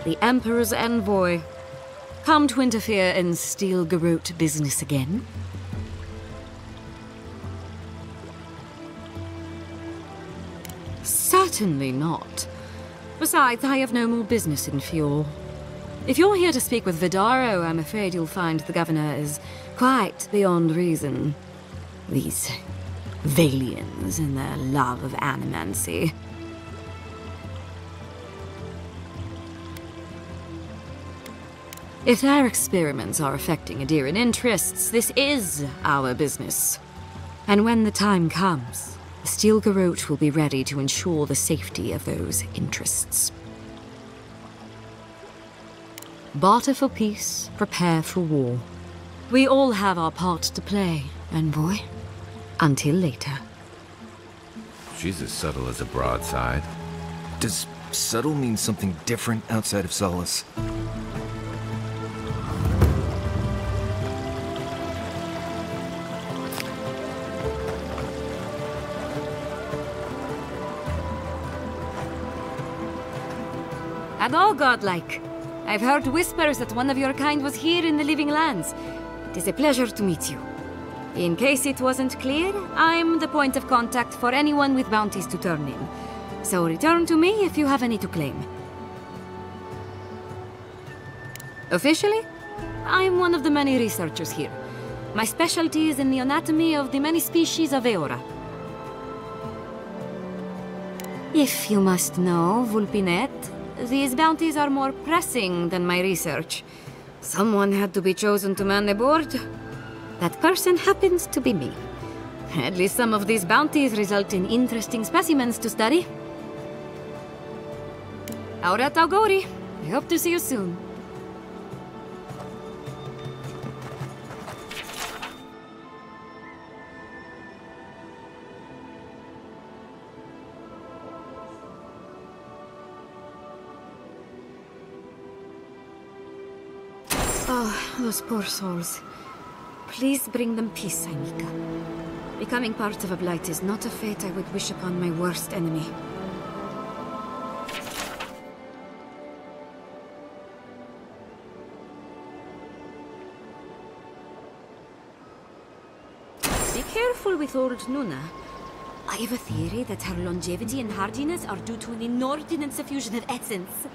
the Emperor's envoy. Come to interfere in Steel-Garrote business again? Certainly not. Besides, I have no more business in Fjord. If you're here to speak with Vidaro, I'm afraid you'll find the governor is quite beyond reason. These Valians and their love of animancy. If their experiments are affecting Adirian interests, this is our business. And when the time comes, the Steel-Garrote will be ready to ensure the safety of those interests. Barter for peace, prepare for war. We all have our part to play, envoy. Until later. She's as subtle as a broadside. Does subtle mean something different outside of Solace? And all godlike. I've heard whispers that one of your kind was here in the Living Lands. It is a pleasure to meet you. In case it wasn't clear, I'm the point of contact for anyone with bounties to turn in. So return to me if you have any to claim. Officially, I'm one of the many researchers here. My specialty is in the anatomy of the many species of Eora. If you must know, Vulpinet, these bounties are more pressing than my research. Someone had to be chosen to man the board. That person happens to be me. At least some of these bounties result in interesting specimens to study. Aurat Augori. I hope to see you soon. Oh, those poor souls. Please bring them peace, Ainika. Becoming part of a Blight is not a fate I would wish upon my worst enemy. Be careful with old Nuna. I have a theory that her longevity and hardiness are due to an inordinate suffusion of essence.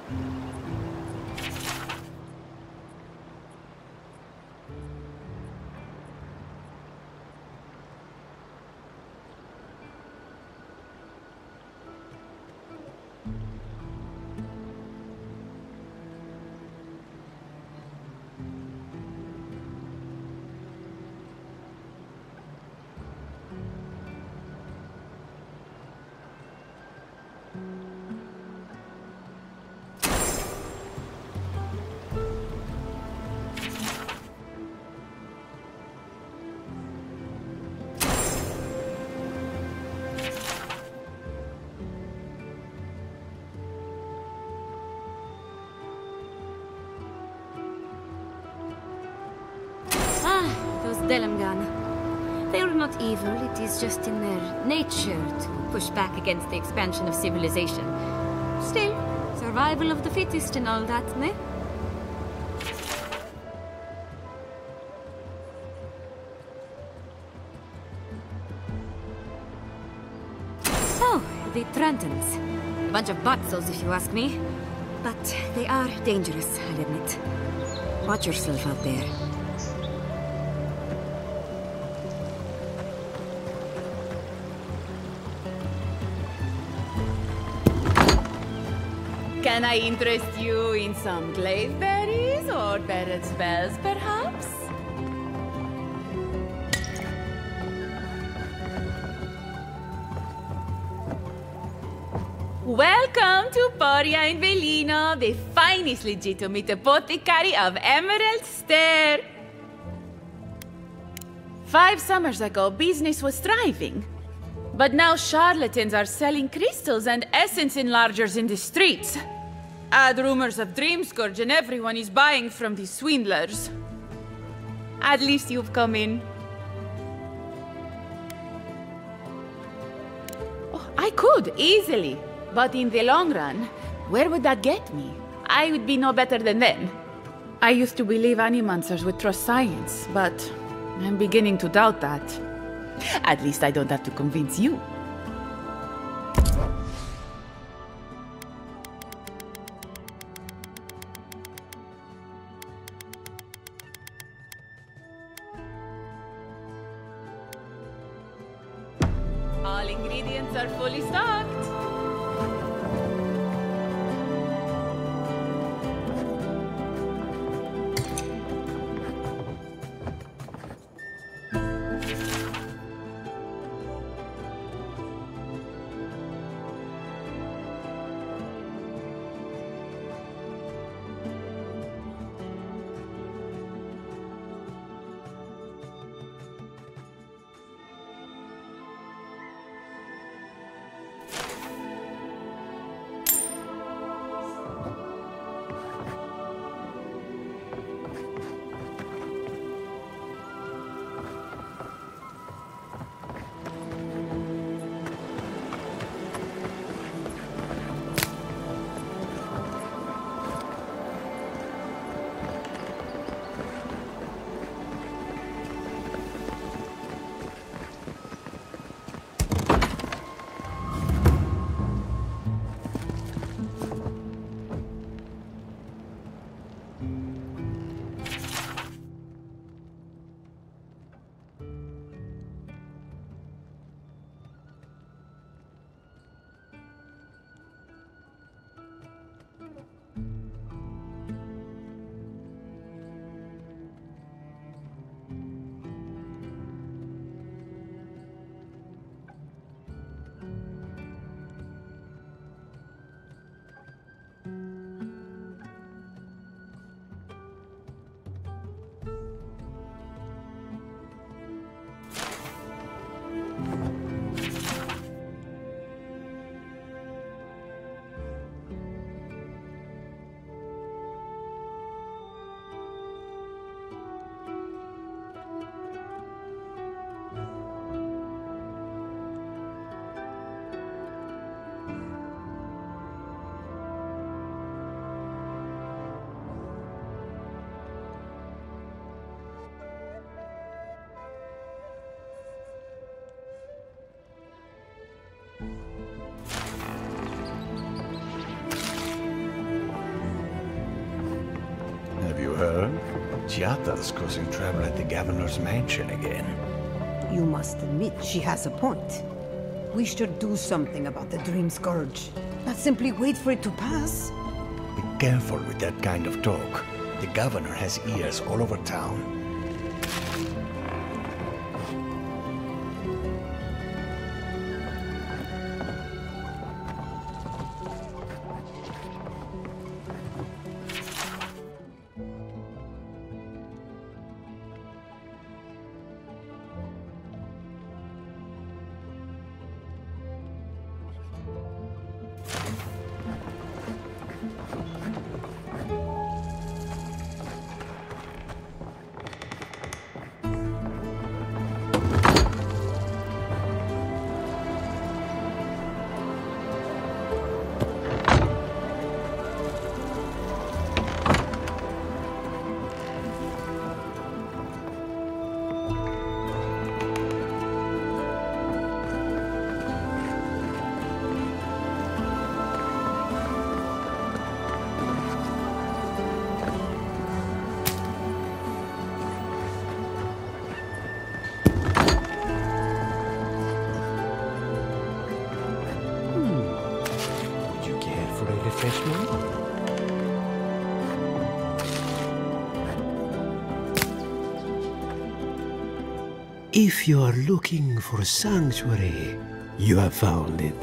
Delamgan. They are not evil, it is just in their nature to push back against the expansion of civilization. Still, survival of the fittest and all that, ne? Oh, the Trentons. A bunch of buttsols, if you ask me. But they are dangerous, I'll admit. Watch yourself out there. Can I interest you in some glaive berries or Barrett's bells, perhaps? Welcome to Poria in Velino, the finest legitimate apothecary of Emerald Stair. 5 summers ago, business was thriving. But now charlatans are selling crystals and essence enlargers in the streets. Add rumors of Dreamscourge and everyone is buying from these swindlers. At least you've come in. Oh, I could, easily. But in the long run, where would that get me? I would be no better than them. I used to believe Animancers would trust science, but I'm beginning to doubt that. At least I don't have to convince you. All ingredients are fully stocked. Have you heard? Giata's causing trouble at the governor's mansion again. You must admit she has a point. We should do something about the Dream Scourge. Not simply wait for it to pass. Be careful with that kind of talk. The governor has ears all over town. If you are looking for sanctuary, you have found it.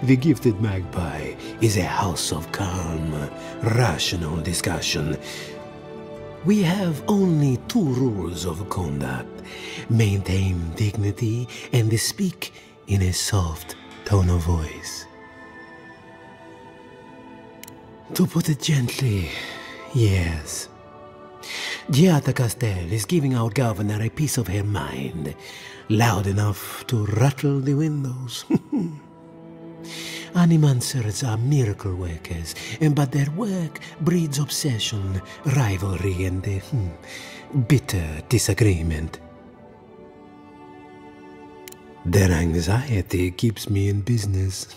The Gifted Magpie is a house of calm, rational discussion. We have only 2 rules of conduct. Maintain dignity and speak in a soft tone of voice. To put it gently, yes. Giata Castel is giving our governor a piece of her mind, loud enough to rattle the windows. Animancers are miracle workers, but their work breeds obsession, rivalry, and bitter disagreement. Their anxiety keeps me in business.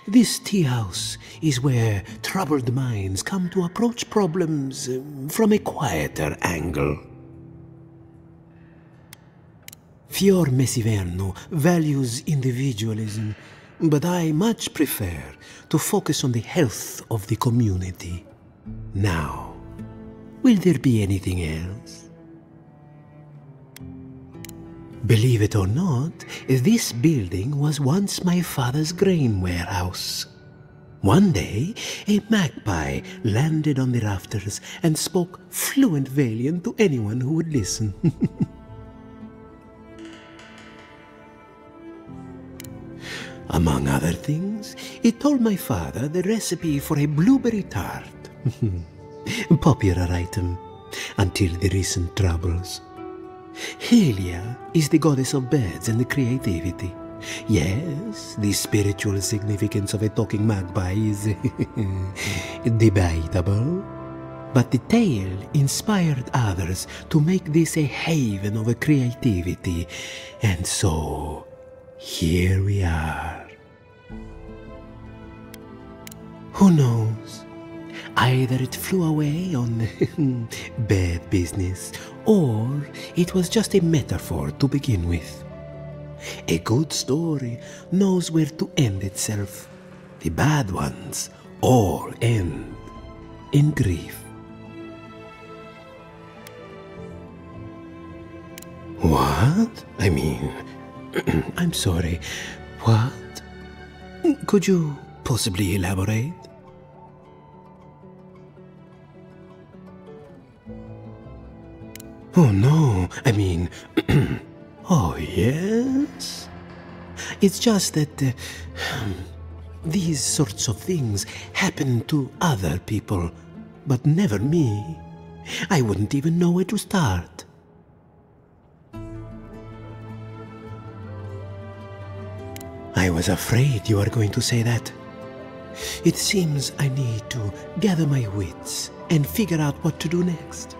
This tea house is where troubled minds come to approach problems from a quieter angle. Fior Messiverno values individualism, but I much prefer to focus on the health of the community. Now, will there be anything else? Believe it or not, this building was once my father's grain warehouse. One day, a magpie landed on the rafters and spoke fluent Valian to anyone who would listen. Among other things, it told my father the recipe for a blueberry tart. Popular item until the recent troubles. Helia is the goddess of birds and creativity. Yes, the spiritual significance of a talking magpie is debatable. But the tale inspired others to make this a haven of creativity. And so, here we are. Who knows? Either it flew away on bad business, or it was just a metaphor to begin with. A good story knows where to end itself. The bad ones all end in grief. What? I mean, I'm sorry. What? Could you possibly elaborate? Oh no, I mean, oh yes? It's just that these sorts of things happen to other people, but never me. I wouldn't even know where to start. I was afraid you were going to say that. It seems I need to gather my wits and figure out what to do next.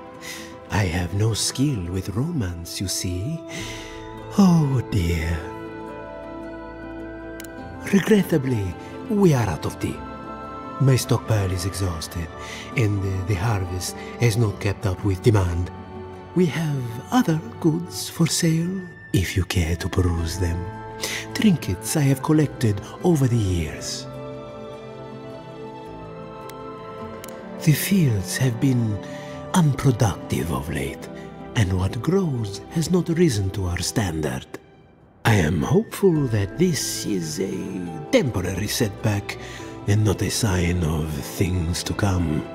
I have no skill with romance, you see. Oh dear. Regrettably, we are out of tea. My stockpile is exhausted, and the harvest has not kept up with demand. We have other goods for sale, if you care to peruse them. Trinkets I have collected over the years. The fields have been unproductive of late, and what grows has not risen to our standard. I am hopeful that this is a temporary setback and not a sign of things to come.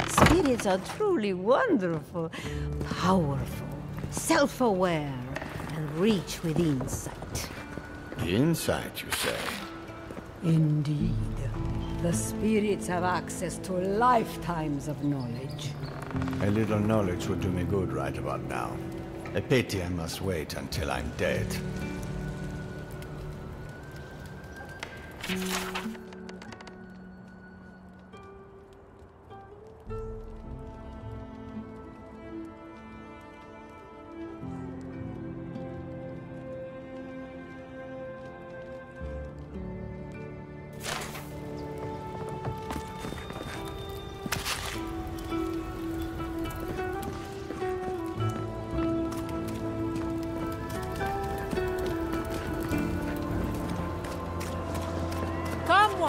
Spirits are truly wonderful, powerful, self-aware, and rich with insight. Insight, you say? Indeed. The spirits have access to lifetimes of knowledge. A little knowledge would do me good right about now. A pity I must wait until I'm dead.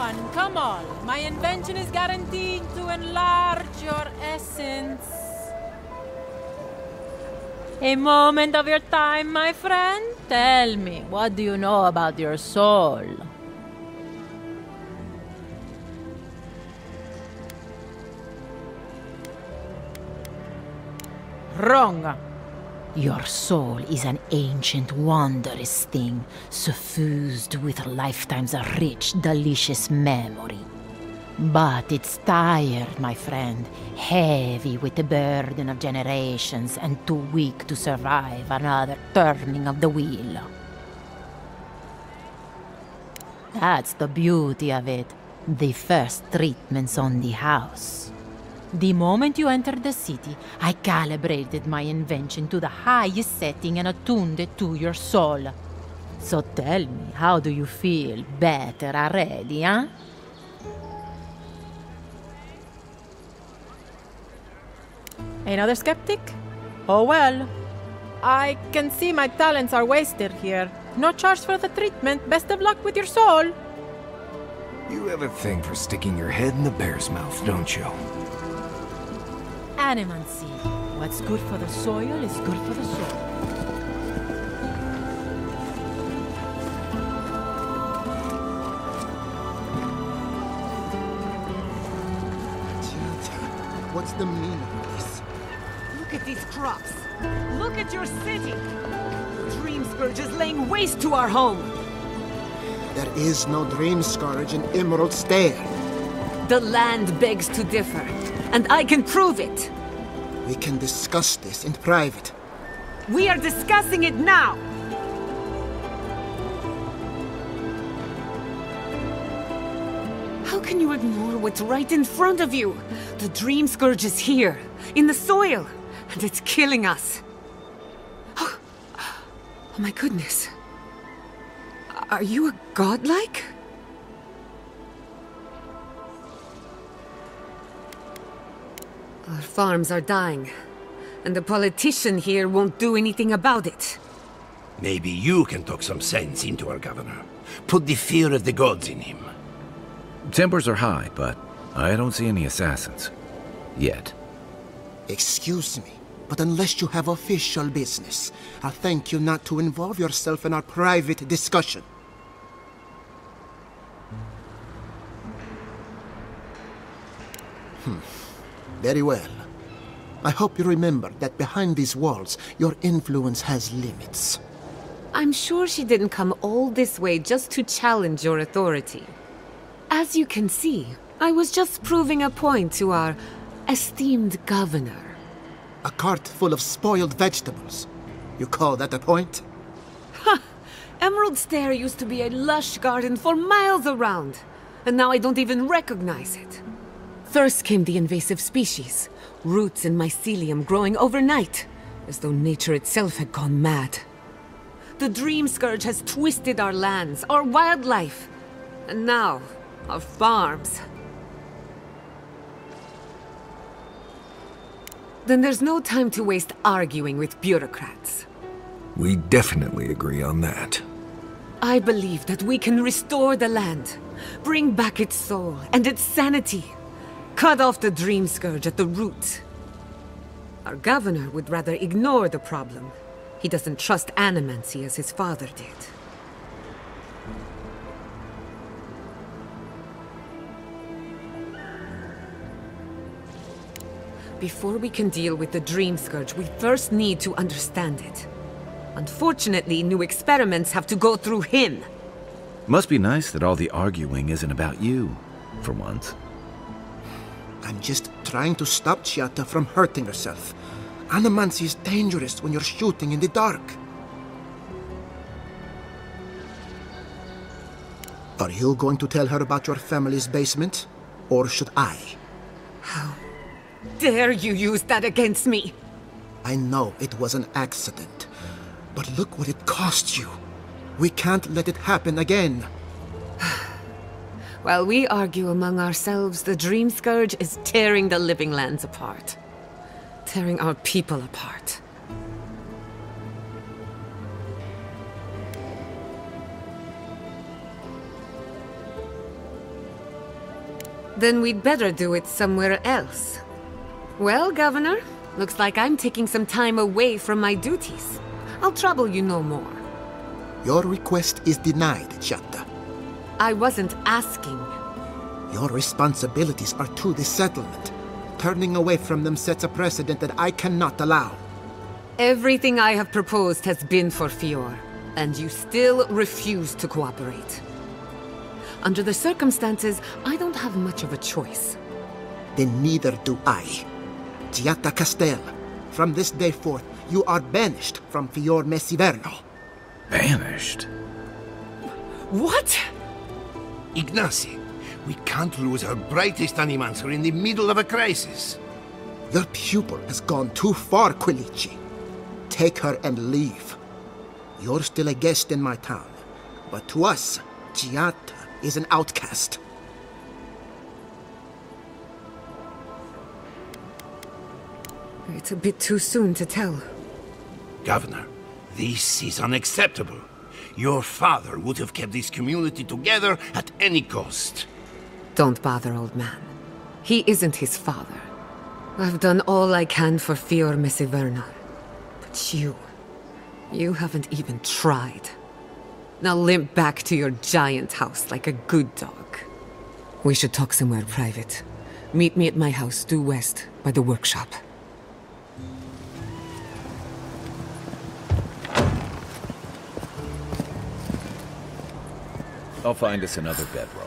on, come on. My invention is guaranteed to enlarge your essence. A moment of your time, my friend. Tell me, what do you know about your soul? Wrong. Your soul is an ancient, wondrous thing, suffused with lifetimes of rich, delicious memory. But it's tired, my friend, heavy with the burden of generations and too weak to survive another turning of the wheel. That's the beauty of it. The first treatments on the house. The moment you entered the city, I calibrated my invention to the highest setting and attuned it to your soul. So tell me, how do you feel? Better already, huh? Another skeptic? Oh well. I can see my talents are wasted here. No charge for the treatment. Best of luck with your soul. You have a thing for sticking your head in the bear's mouth, don't you? Animancy. What's good for the soil is good for the soul. What's the meaning of this? Look at these crops. Look at your city. Dream Scourge is laying waste to our home. There is no Dream Scourge in Emerald Stair. The land begs to differ, and I can prove it. We can discuss this in private. We are discussing it now. How can you ignore what's right in front of you? The Dream Scourge is here, in the soil, and it's killing us. Oh my goodness. Are you a godlike? Our farms are dying, and the politician here won't do anything about it. Maybe you can talk some sense into our governor. Put the fear of the gods in him. Tempers are high, but I don't see any assassins. Yet. Excuse me, but unless you have official business, I'll thank you not to involve yourself in our private discussion. Very well. I hope you remember that behind these walls, your influence has limits. I'm sure she didn't come all this way just to challenge your authority. As you can see, I was just proving a point to our esteemed governor. A cart full of spoiled vegetables. You call that a point? Ha! Emerald Stair used to be a lush garden for miles around, and now I don't even recognize it. First came the invasive species, roots and mycelium growing overnight, as though nature itself had gone mad. The Dream Scourge has twisted our lands, our wildlife, and now, our farms. Then there's no time to waste arguing with bureaucrats. We definitely agree on that. I believe that we can restore the land, bring back its soul and its sanity. Cut off the Dream Scourge at the root. Our governor would rather ignore the problem. He doesn't trust animancy as his father did. Before we can deal with the Dream Scourge, we first need to understand it. Unfortunately, new experiments have to go through him. Must be nice that all the arguing isn't about you, for once. I'm just trying to stop Chiata from hurting herself. Animancy is dangerous when you're shooting in the dark. Are you going to tell her about your family's basement? Or should I? How dare you use that against me? I know it was an accident, but look what it cost you. We can't let it happen again. While we argue among ourselves, the Dream Scourge is tearing the living lands apart. Tearing our people apart. Then we'd better do it somewhere else. Well, Governor, looks like I'm taking some time away from my duties. I'll trouble you no more. Your request is denied, Giatta. I wasn't asking. Your responsibilities are to the settlement. Turning away from them sets a precedent that I cannot allow. Everything I have proposed has been for Fior, and you still refuse to cooperate. Under the circumstances, I don't have much of a choice. Then neither do I. Giatta Castel, from this day forth, you are banished from Fior Messiverno. Banished? What? Ignacy, we can't lose our brightest animancer in the middle of a crisis. Your pupil has gone too far, Quilici. Take her and leave. You're still a guest in my town, but to us, Giatta is an outcast. It's a bit too soon to tell. Governor, this is unacceptable. Your father would have kept this community together at any cost. Don't bother, old man. He isn't his father. I've done all I can for Fior Messiverno. But you haven't even tried. Now limp back to your giant house like a good dog. We should talk somewhere private. Meet me at my house due west by the workshop. I'll find us another bedroom.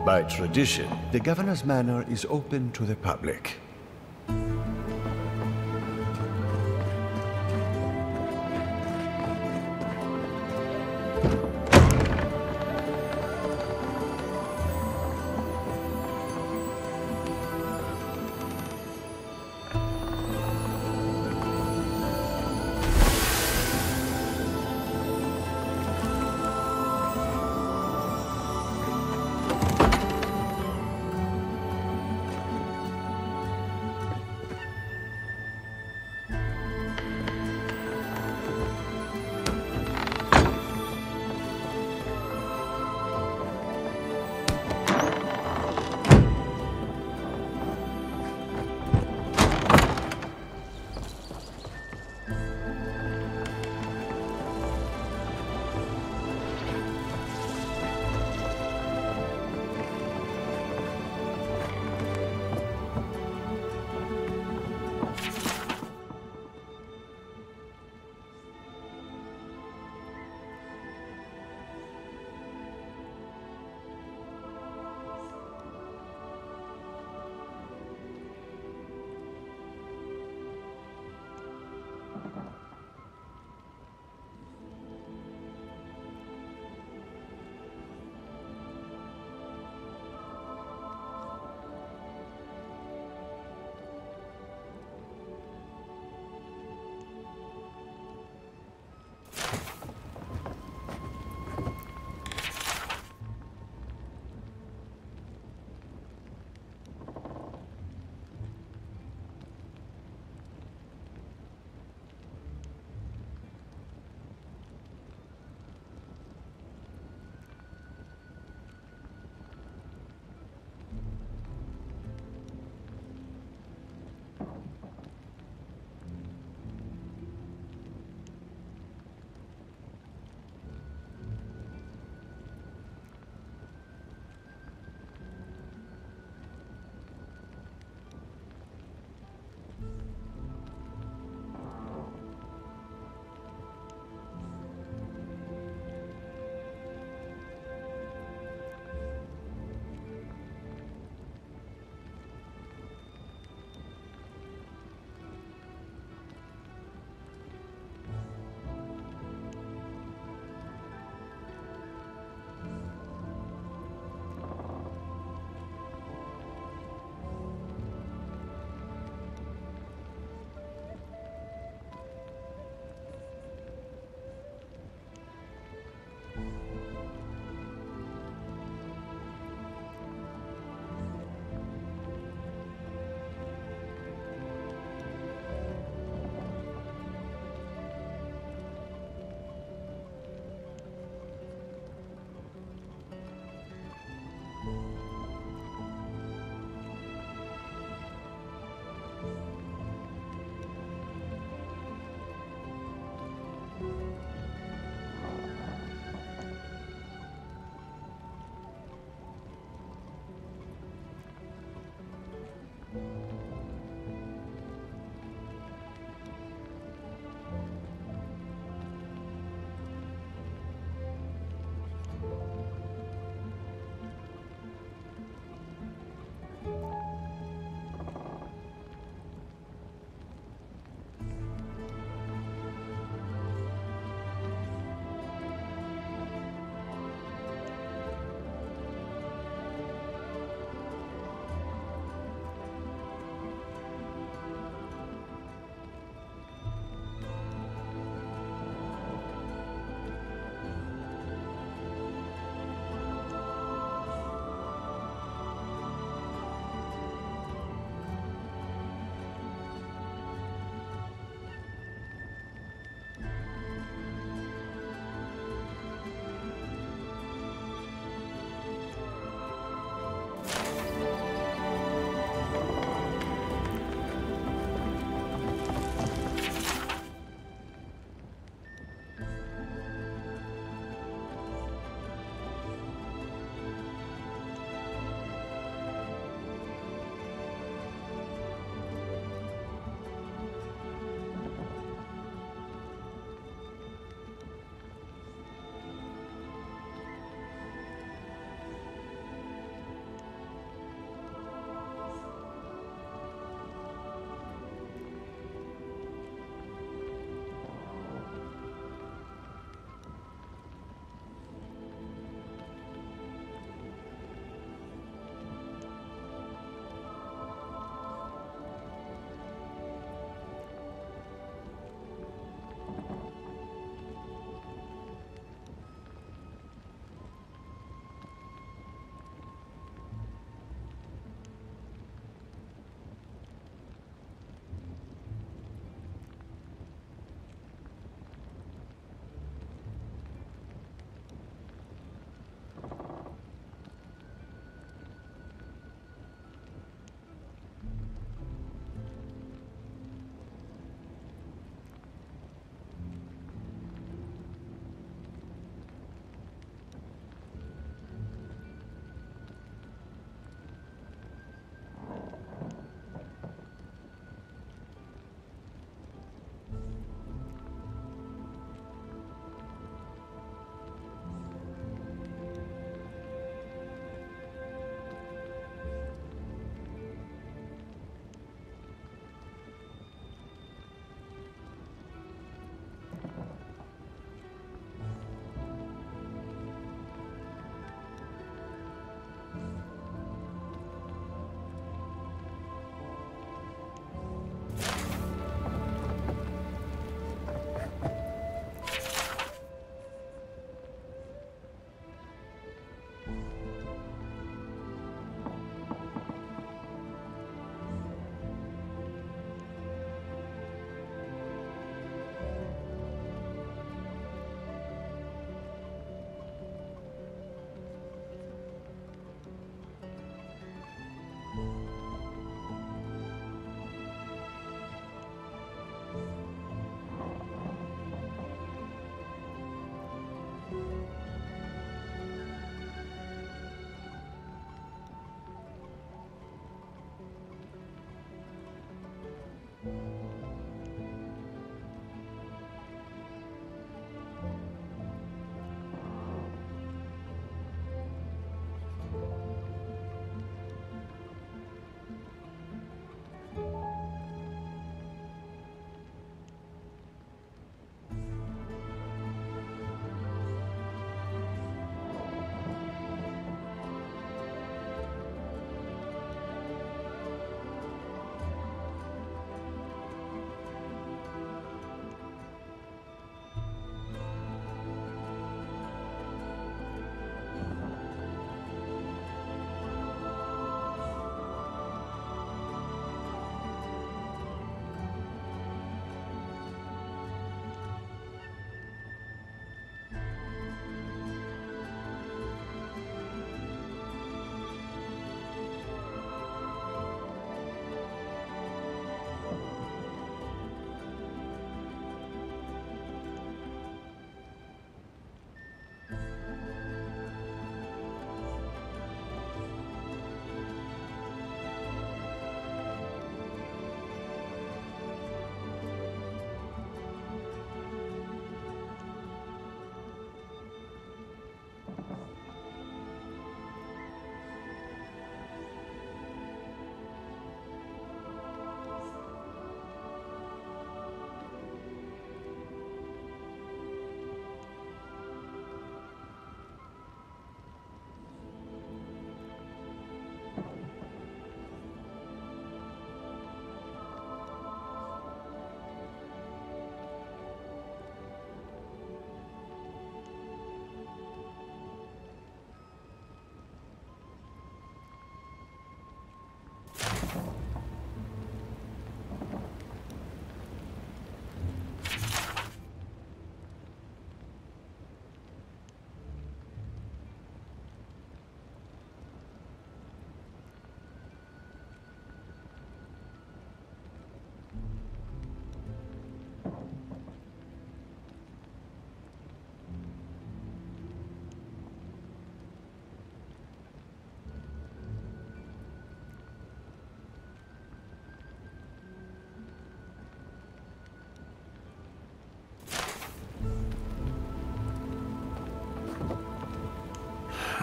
By tradition, the governor's manor is open to the public.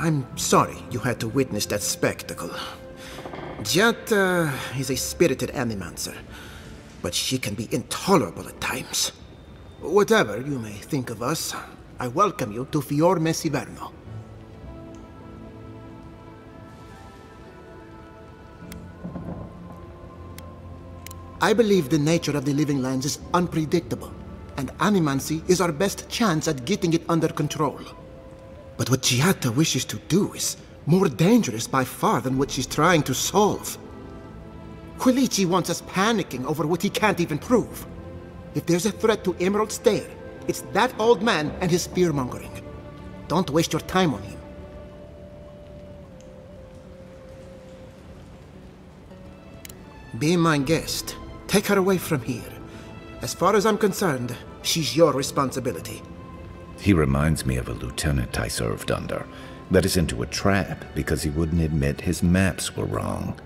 I'm sorry you had to witness that spectacle. Giatta is a spirited animancer, but she can be intolerable at times. Whatever you may think of us, I welcome you to Fiorme Siverno. I believe the nature of the Living Lands is unpredictable, and animancy is our best chance at getting it under control. But what Giatta wishes to do is more dangerous by far than what she's trying to solve. Quilici wants us panicking over what he can't even prove. If there's a threat to Emerald Stair, it's that old man and his fear-mongering. Don't waste your time on him. Be my guest. Take her away from here. As far as I'm concerned, she's your responsibility. He reminds me of a lieutenant I served under. Led us into a trap because he wouldn't admit his maps were wrong.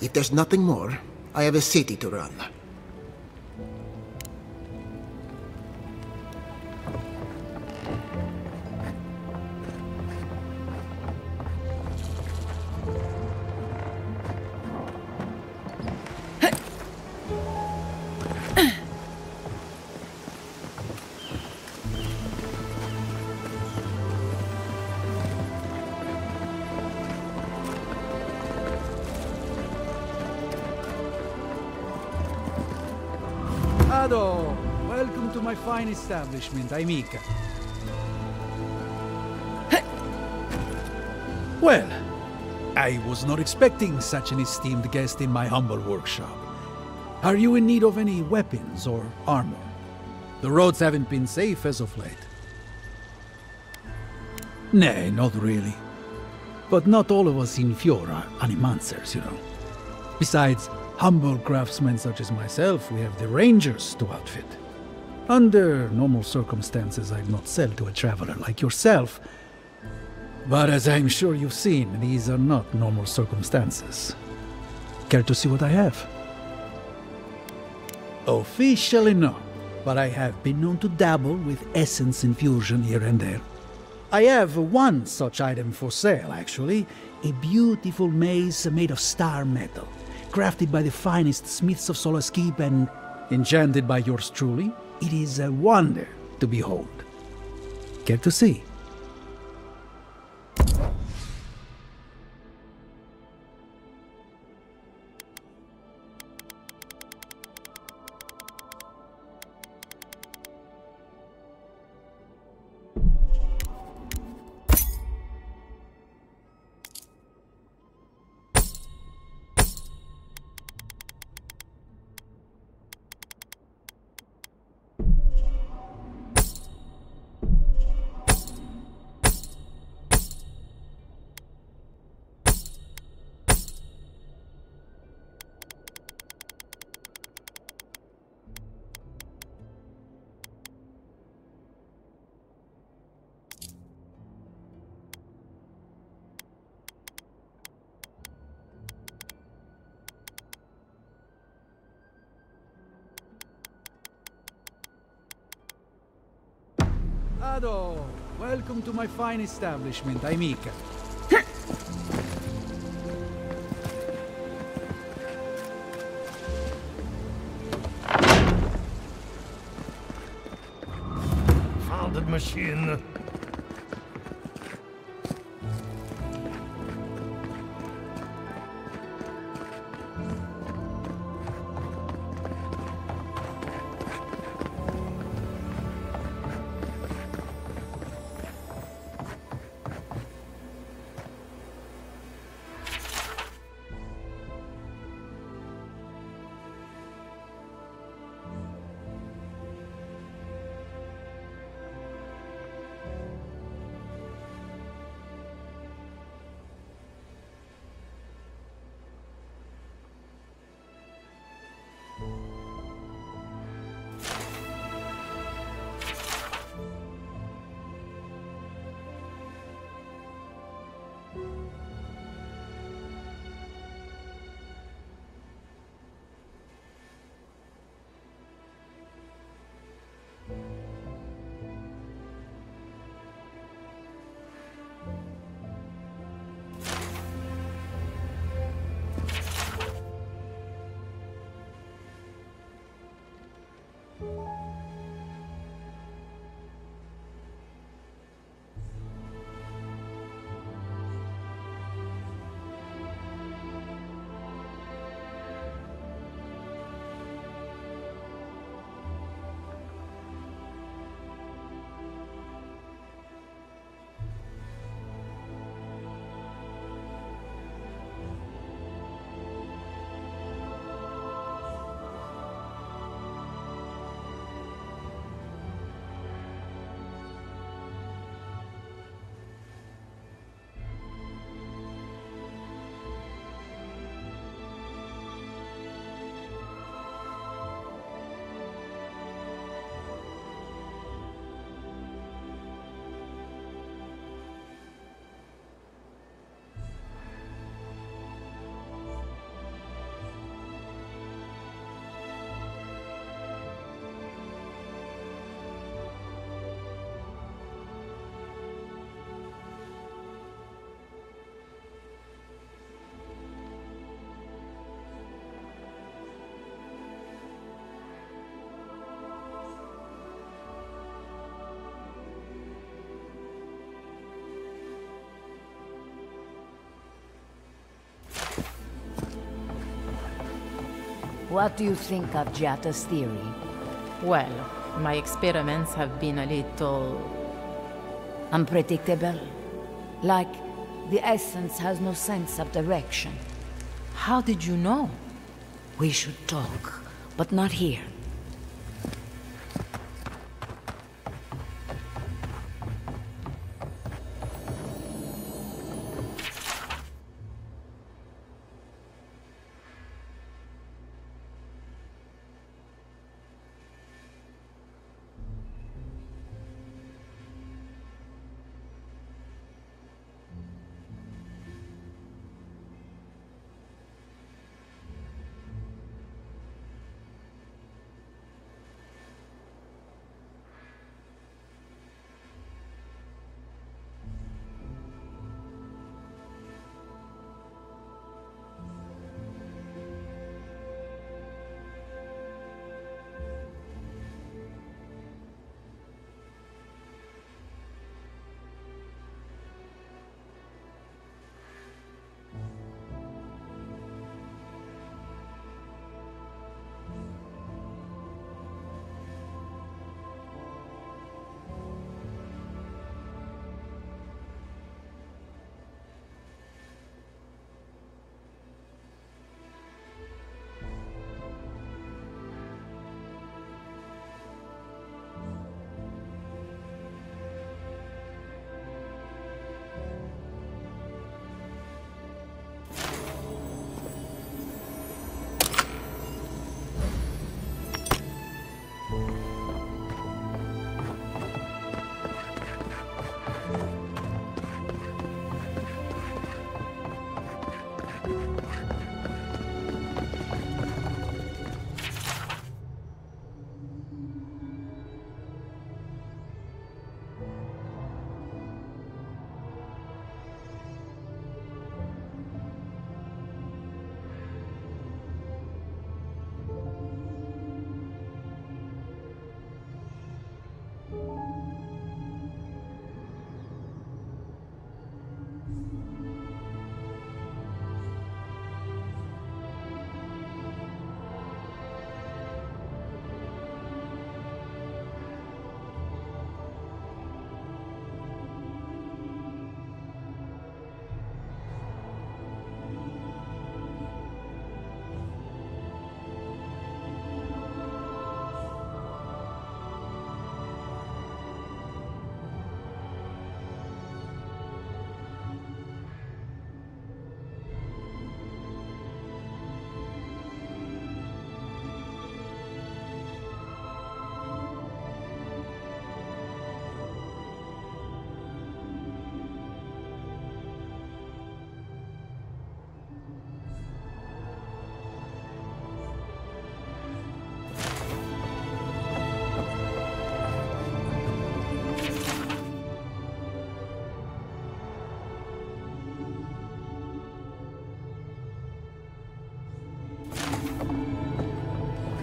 If there's nothing more, I have a city to run. Ado! Welcome to my fine establishment, Amica. Well, I was not expecting such an esteemed guest in my humble workshop. Are you in need of any weapons or armor? The roads haven't been safe as of late. Nay, not really. But not all of us in Fior are animancers, you know. Besides, humble craftsmen such as myself, we have the rangers to outfit. Under normal circumstances, I'd not sell to a traveler like yourself. But as I'm sure you've seen, these are not normal circumstances. Care to see what I have? Officially no, but I have been known to dabble with essence infusion here and there. I have one such item for sale, actually. A beautiful mace made of star metal, crafted by the finest smiths of Solace Keep and enchanted by yours truly. It is a wonder to behold. Care to see? Ado! Welcome to my fine establishment, Amica. Found the machine. What do you think of Giatta's theory? Well, my experiments have been a little... unpredictable. Like, the essence has no sense of direction. How did you know? We should talk, but not here.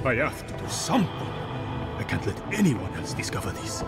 I have to do something. I can't let anyone else discover this.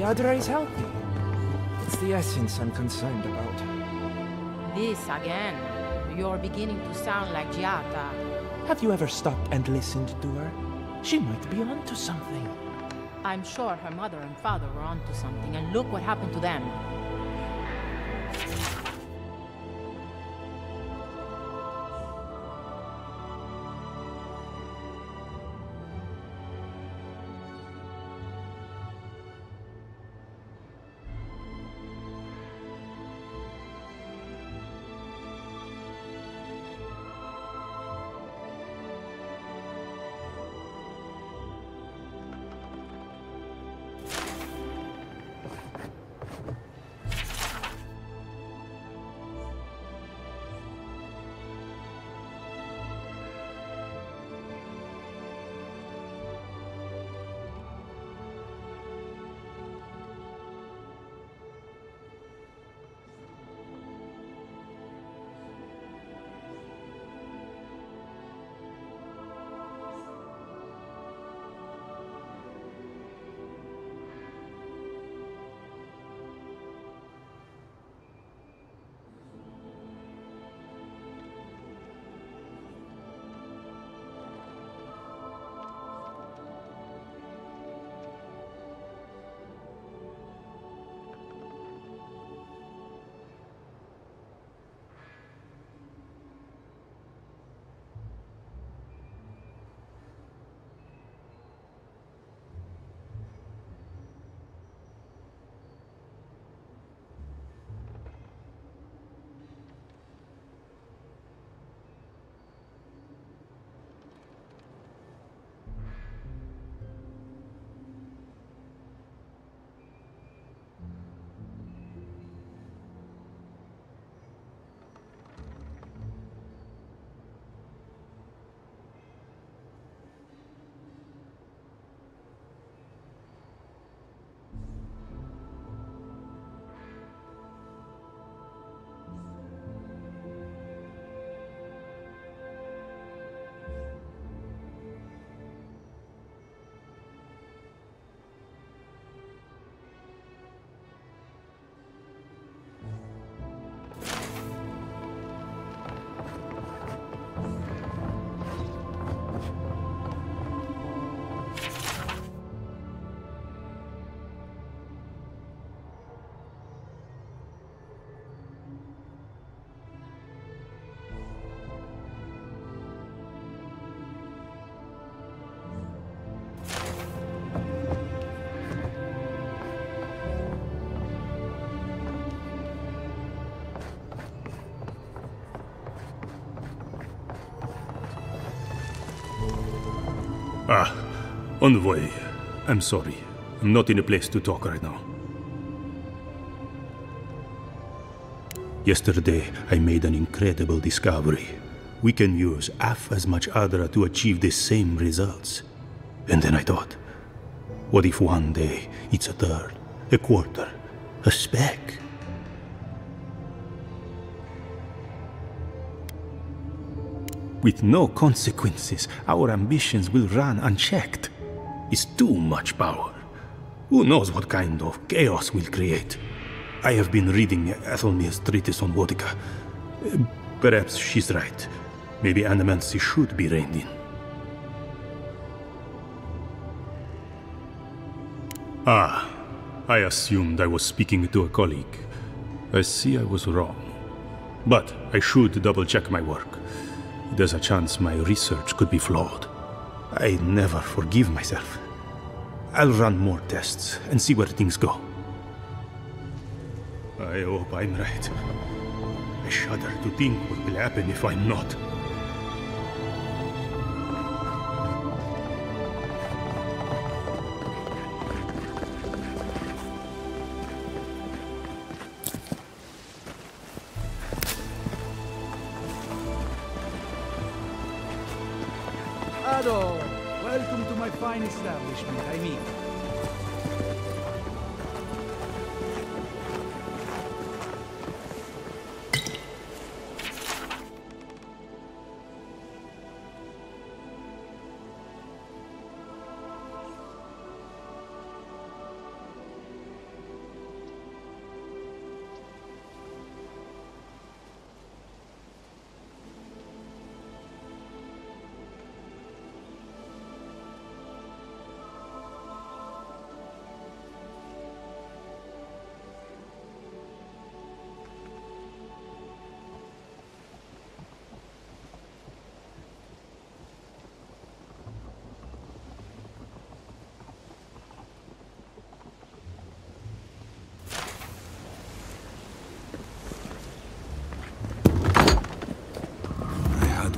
Yadra is healthy. It's the essence I'm concerned about. This again. You're beginning to sound like Giata. Have you ever stopped and listened to her? She might be onto something. I'm sure her mother and father were onto something, and look what happened to them. On the way. I'm sorry. I'm not in a place to talk right now. Yesterday, I made an incredible discovery. We can use half as much Adra to achieve the same results. And then I thought, what if one day it's a third, a quarter, a speck? With no consequences, our ambitions will run unchecked. It's too much power. Who knows what kind of chaos we'll create? I have been reading Athelmir's treatise on Vodka. Perhaps she's right. Maybe Animancy should be reined in. Ah, I assumed I was speaking to a colleague. I see I was wrong. But I should double-check my work. There's a chance my research could be flawed. I never forgive myself. I'll run more tests and see where things go. I hope I'm right. I shudder to think what will happen if I'm not. Ado, welcome to my fine establishment, I mean.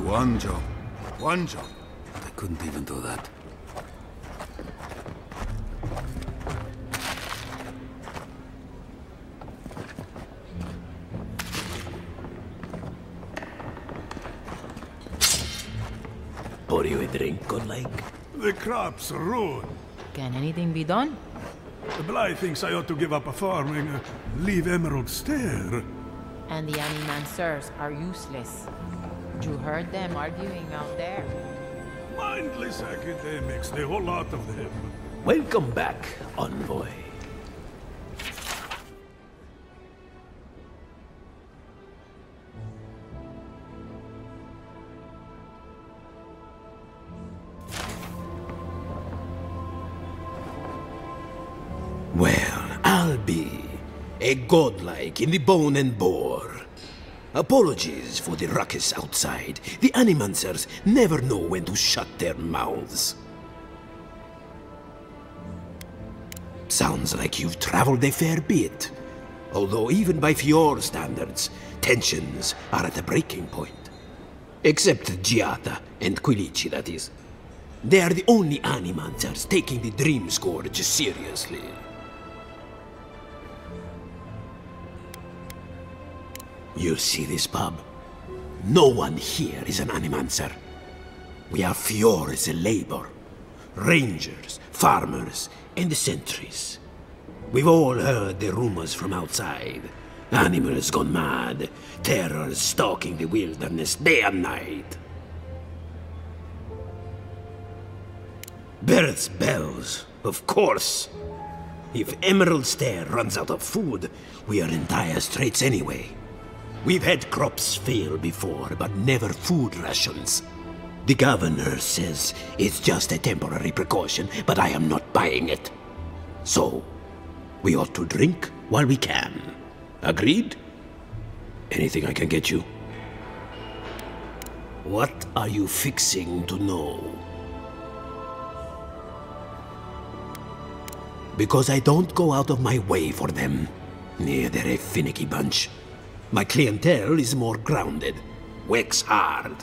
one job. One job. But I couldn't even do that. Pour you a drink, godlike? The crops are ruined. Can anything be done? Bly thinks I ought to give up farming, leave Emerald Stair. And the animancers are useless. You heard them arguing out there. Mindless academics, the whole lot of them. Welcome back, envoy. Well, I'll be a godlike in the bone and bore. Apologies for the ruckus outside. The animancers never know when to shut their mouths. Sounds like you've traveled a fair bit. Although even by Fior standards, tensions are at a breaking point. Except Giata and Quilici, that is. They are the only animancers taking the Dream Scourge seriously. You see this pub? No one here is an animancer. We are Fior's labor. Rangers, farmers, and the sentries. We've all heard the rumors from outside. Animals gone mad, terrors stalking the wilderness day and night. Birds' bells, of course. If Emerald Stair runs out of food, we are in dire straits anyway. We've had crops fail before, but never food rations. The governor says it's just a temporary precaution, but I am not buying it. So, we ought to drink while we can. Agreed? Anything I can get you? What are you fixing to know? Because I don't go out of my way for them. Yeah, they're a finicky bunch. My clientele is more grounded, works hard.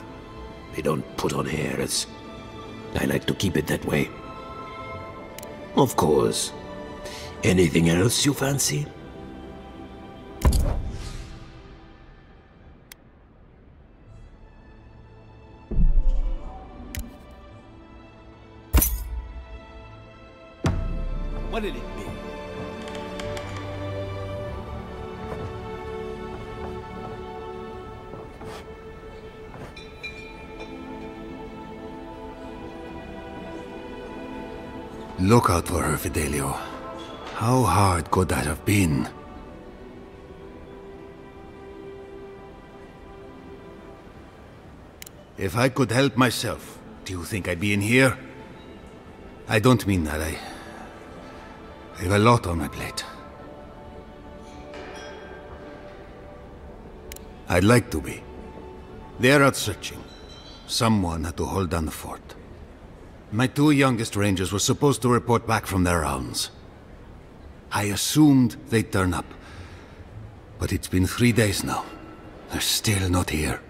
They don't put on airs. I like to keep it that way. Of course. Anything else you fancy? What'll it be? Look out for her, Fidelio. How hard could that have been? If I could help myself, do you think I'd be in here? I don't mean that. I have a lot on my plate. I'd like to be. They're out searching. Someone had to hold down the fort. My two youngest rangers were supposed to report back from their rounds. I assumed they'd turn up. But it's been 3 days now. They're still not here.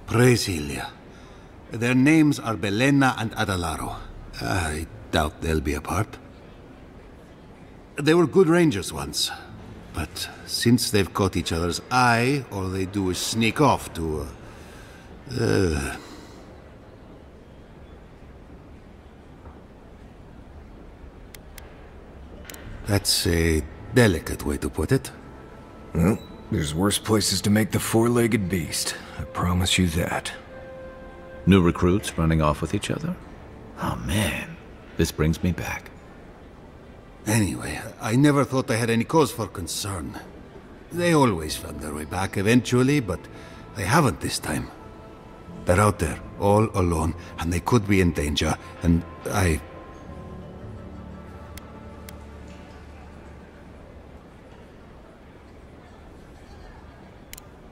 Brasilia. Their names are Belena and Adalaro. I doubt they'll be apart. They were good rangers once. But since they've caught each other's eye, all they do is sneak off to, That's a delicate way to put it. Well, there's worse places to make the four-legged beast. I promise you that. New recruits running off with each other? Oh man, this brings me back. Anyway, I never thought I had any cause for concern. They always found their way back eventually, but they haven't this time. They're out there, all alone, and they could be in danger, and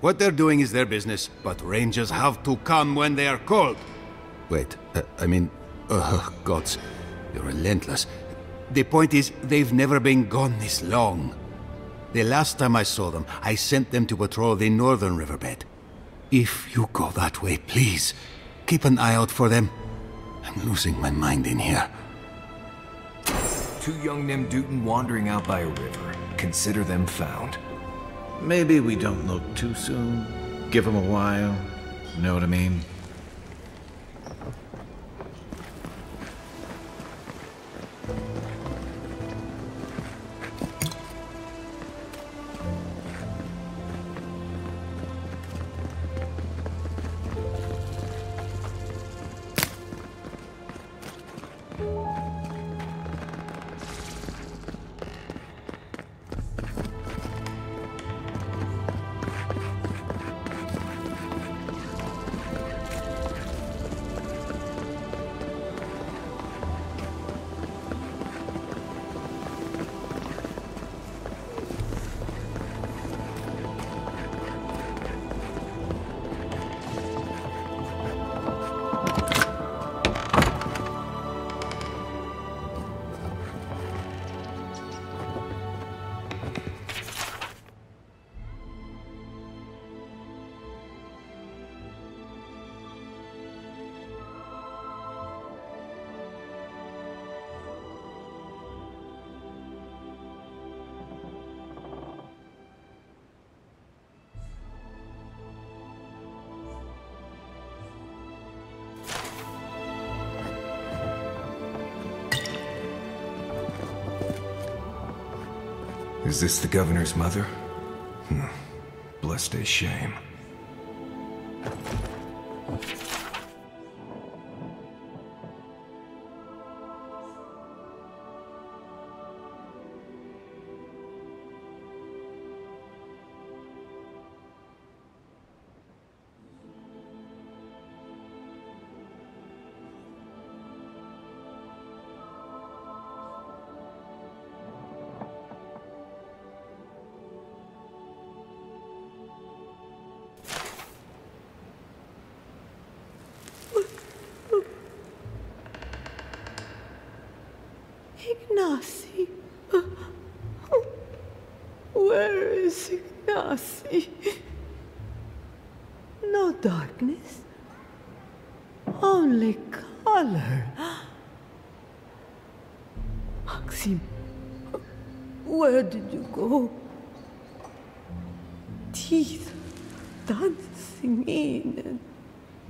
What they're doing is their business, but rangers have to come when they are called. Wait, gods, you're relentless. The point is, they've never been gone this long. The last time I saw them, I sent them to patrol the northern riverbed. If you go that way, please, keep an eye out for them. I'm losing my mind in here. Two young Nemdutin wandering out by a river. Consider them found. Maybe we don't look too soon. Give them a while. You know what I mean? Is this the governor's mother? Blessed a shame. Ignacy. Where is Ignacy? No darkness. Only color. Maxim, where did you go? Teeth dancing in and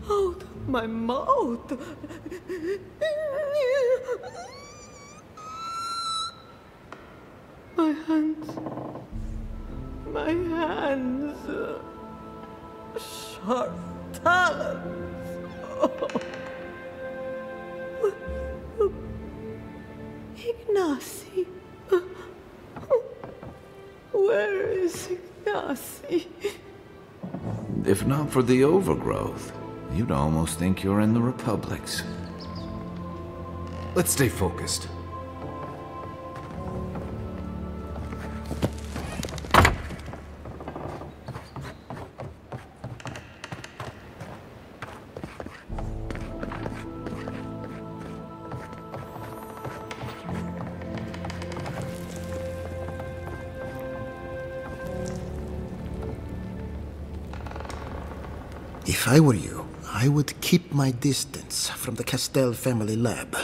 out of my mouth. My hands. My hands. Sharp talons. Oh. Ignacy. Where is Ignacy? If not for the overgrowth, you'd almost think you're in the Republics. Let's stay focused. If I were you, I would keep my distance from the Castell family lab.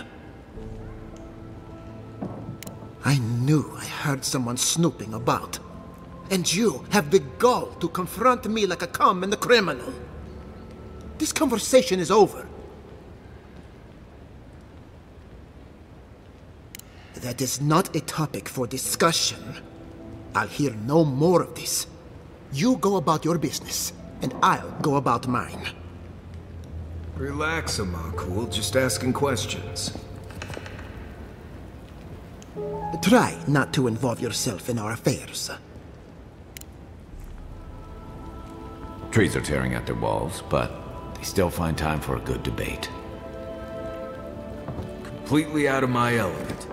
I knew I heard someone snooping about. And you have the gall to confront me like a common criminal. This conversation is over. That is not a topic for discussion. I'll hear no more of this. You go about your business, and I'll go about mine. Relax, Amakul. Just asking questions. Try not to involve yourself in our affairs. Trees are tearing at their walls, but they still find time for a good debate. Completely out of my element.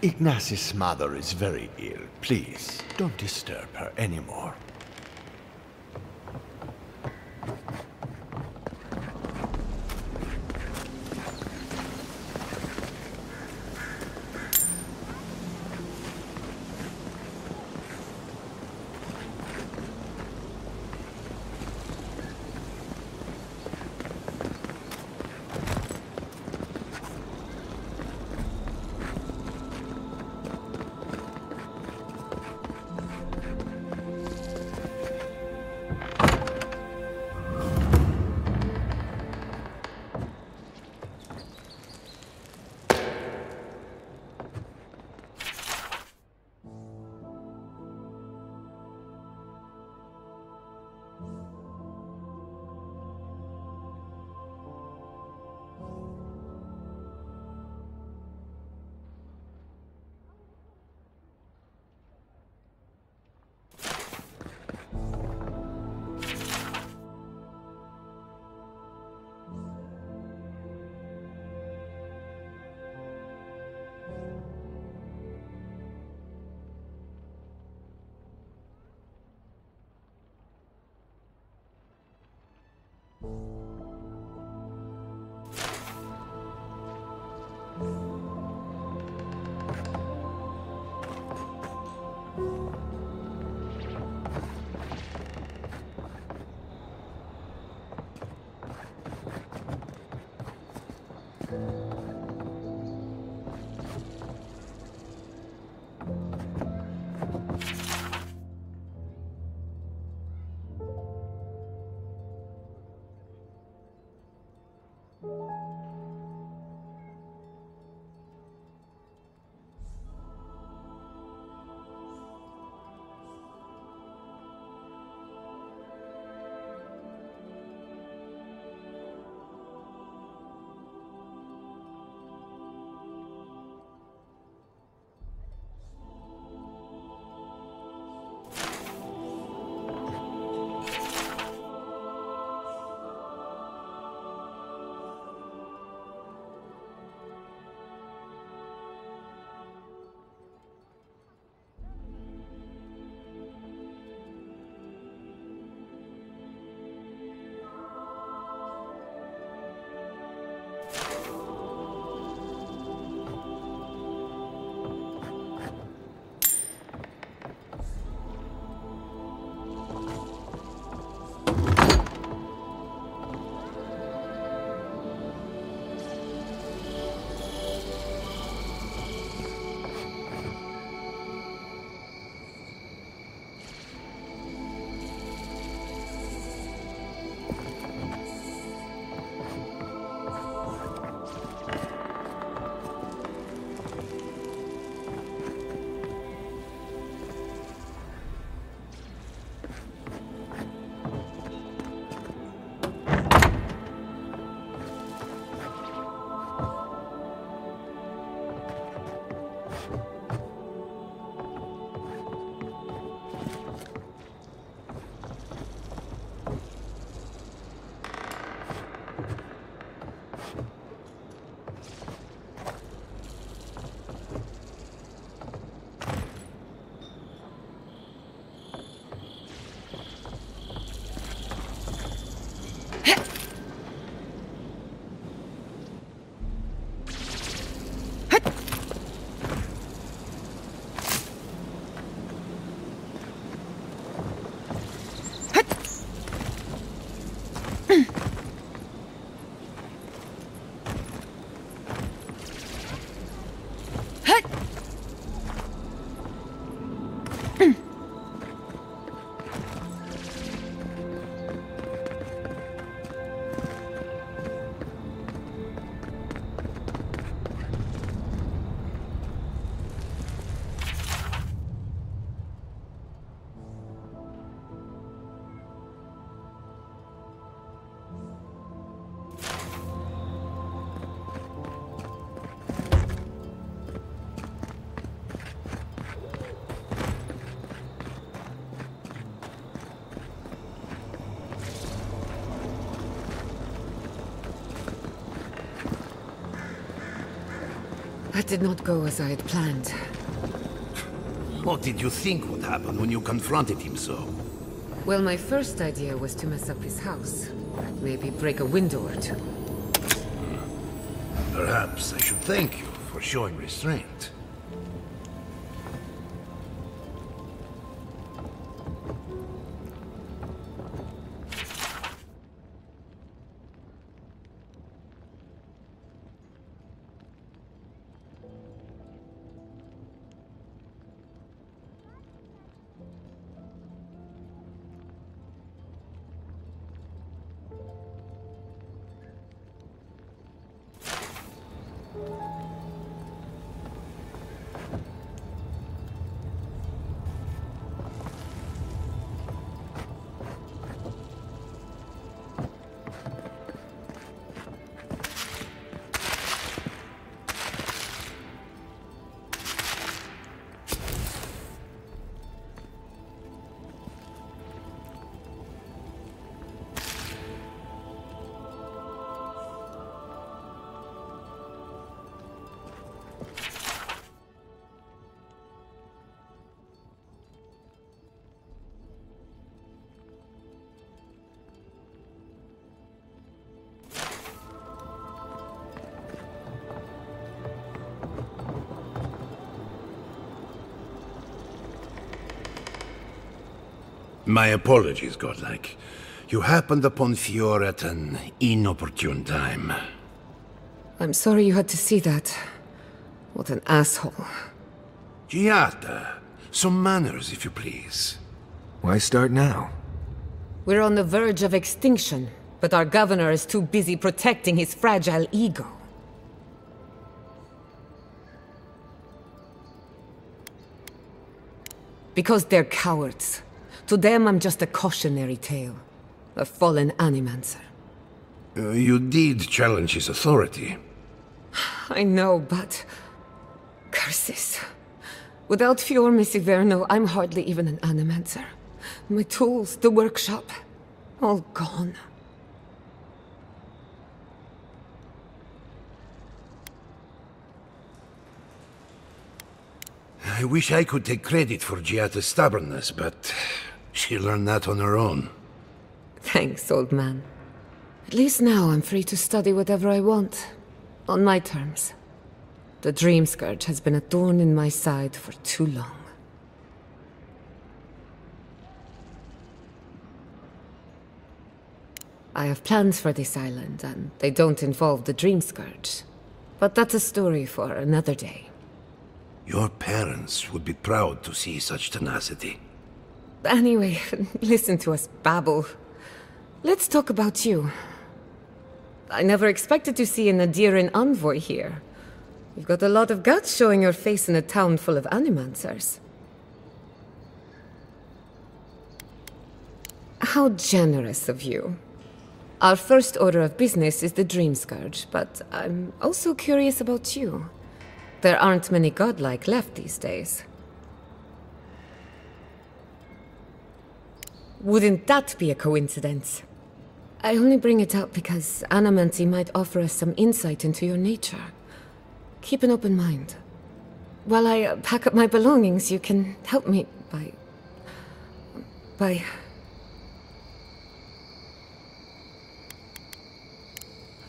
Ignace's mother is very ill. Please, don't disturb her anymore. That did not go as I had planned. What did you think would happen when you confronted him so? Well, my first idea was to mess up his house. Maybe break a window or two. Perhaps I should thank you for showing restraint. My apologies, Godlike. You happened upon Fior at an inopportune time. I'm sorry you had to see that. What an asshole. Giata, some manners, if you please. Why start now? We're on the verge of extinction, but our governor is too busy protecting his fragile ego. Because they're cowards. To them, I'm just a cautionary tale. A fallen Animancer. You did challenge his authority. I know, but... curses. Without Fior Messiverno, I'm hardly even an Animancer. My tools, the workshop, all gone. I wish I could take credit for Giata's stubbornness, but she learned that on her own. Thanks, old man. At least now I'm free to study whatever I want. On my terms. The Dream Scourge has been a thorn in my side for too long. I have plans for this island, and they don't involve the Dream Scourge. But that's a story for another day. Your parents would be proud to see such tenacity. Anyway, listen to us babble. Let's talk about you. I never expected to see an Adiran envoy here. You've got a lot of guts showing your face in a town full of Animancers. How generous of you. Our first order of business is the Dream Scourge, but I'm also curious about you. There aren't many godlike left these days. Wouldn't that be a coincidence? I only bring it up because Anamancy might offer us some insight into your nature. Keep an open mind. While I pack up my belongings, you can help me by...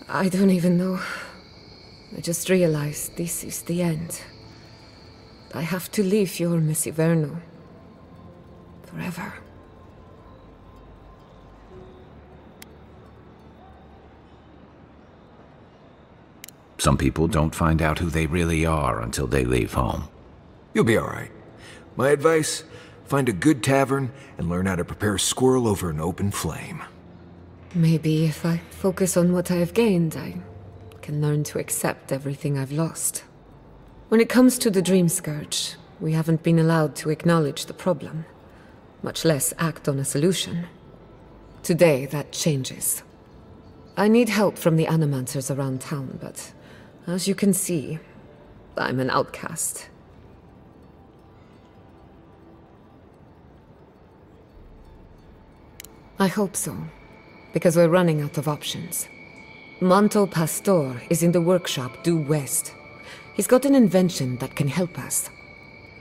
I don't even know. I just realized this is the end. I have to leave Fior Messiverno. Forever. Some people don't find out who they really are until they leave home. You'll be alright. My advice, find a good tavern and learn how to prepare squirrel over an open flame. Maybe if I focus on what I have gained, I can learn to accept everything I've lost. When it comes to the Dream Scourge, we haven't been allowed to acknowledge the problem, much less act on a solution. Today, that changes. I need help from the Animancers around town, but as you can see, I'm an outcast. I hope so, because we're running out of options. Manto Pastor is in the workshop due west. He's got an invention that can help us.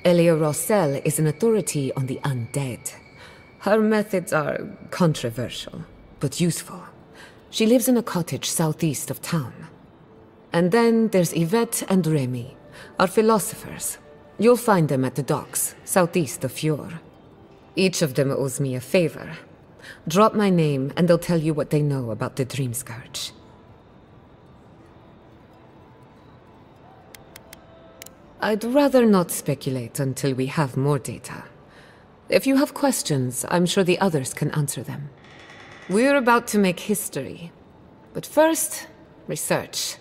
Elia Rossell is an authority on the undead. Her methods are controversial, but useful. She lives in a cottage southeast of town. And then there's Yvette and Remy, our philosophers. You'll find them at the docks, southeast of Fjord. Each of them owes me a favor. Drop my name, and they'll tell you what they know about the Dream Scourge. I'd rather not speculate until we have more data. If you have questions, I'm sure the others can answer them. We're about to make history. But first, research.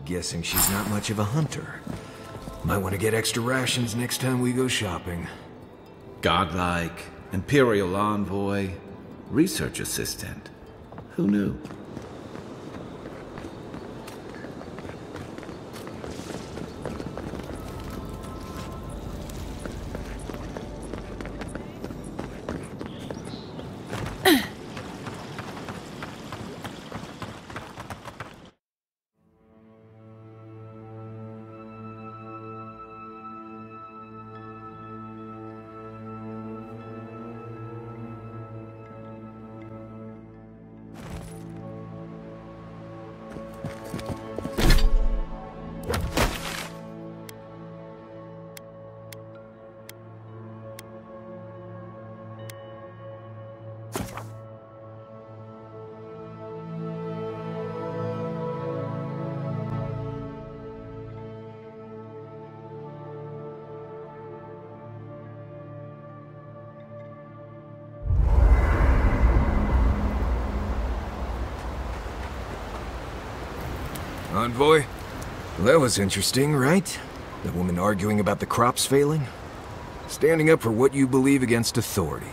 Guessing she's not much of a hunter. Might want to get extra rations next time we go shopping. Godlike, Imperial Envoy, Research Assistant. Who knew? Envoy? Well, that was interesting, right? The woman arguing about the crops failing? Standing up for what you believe against authority.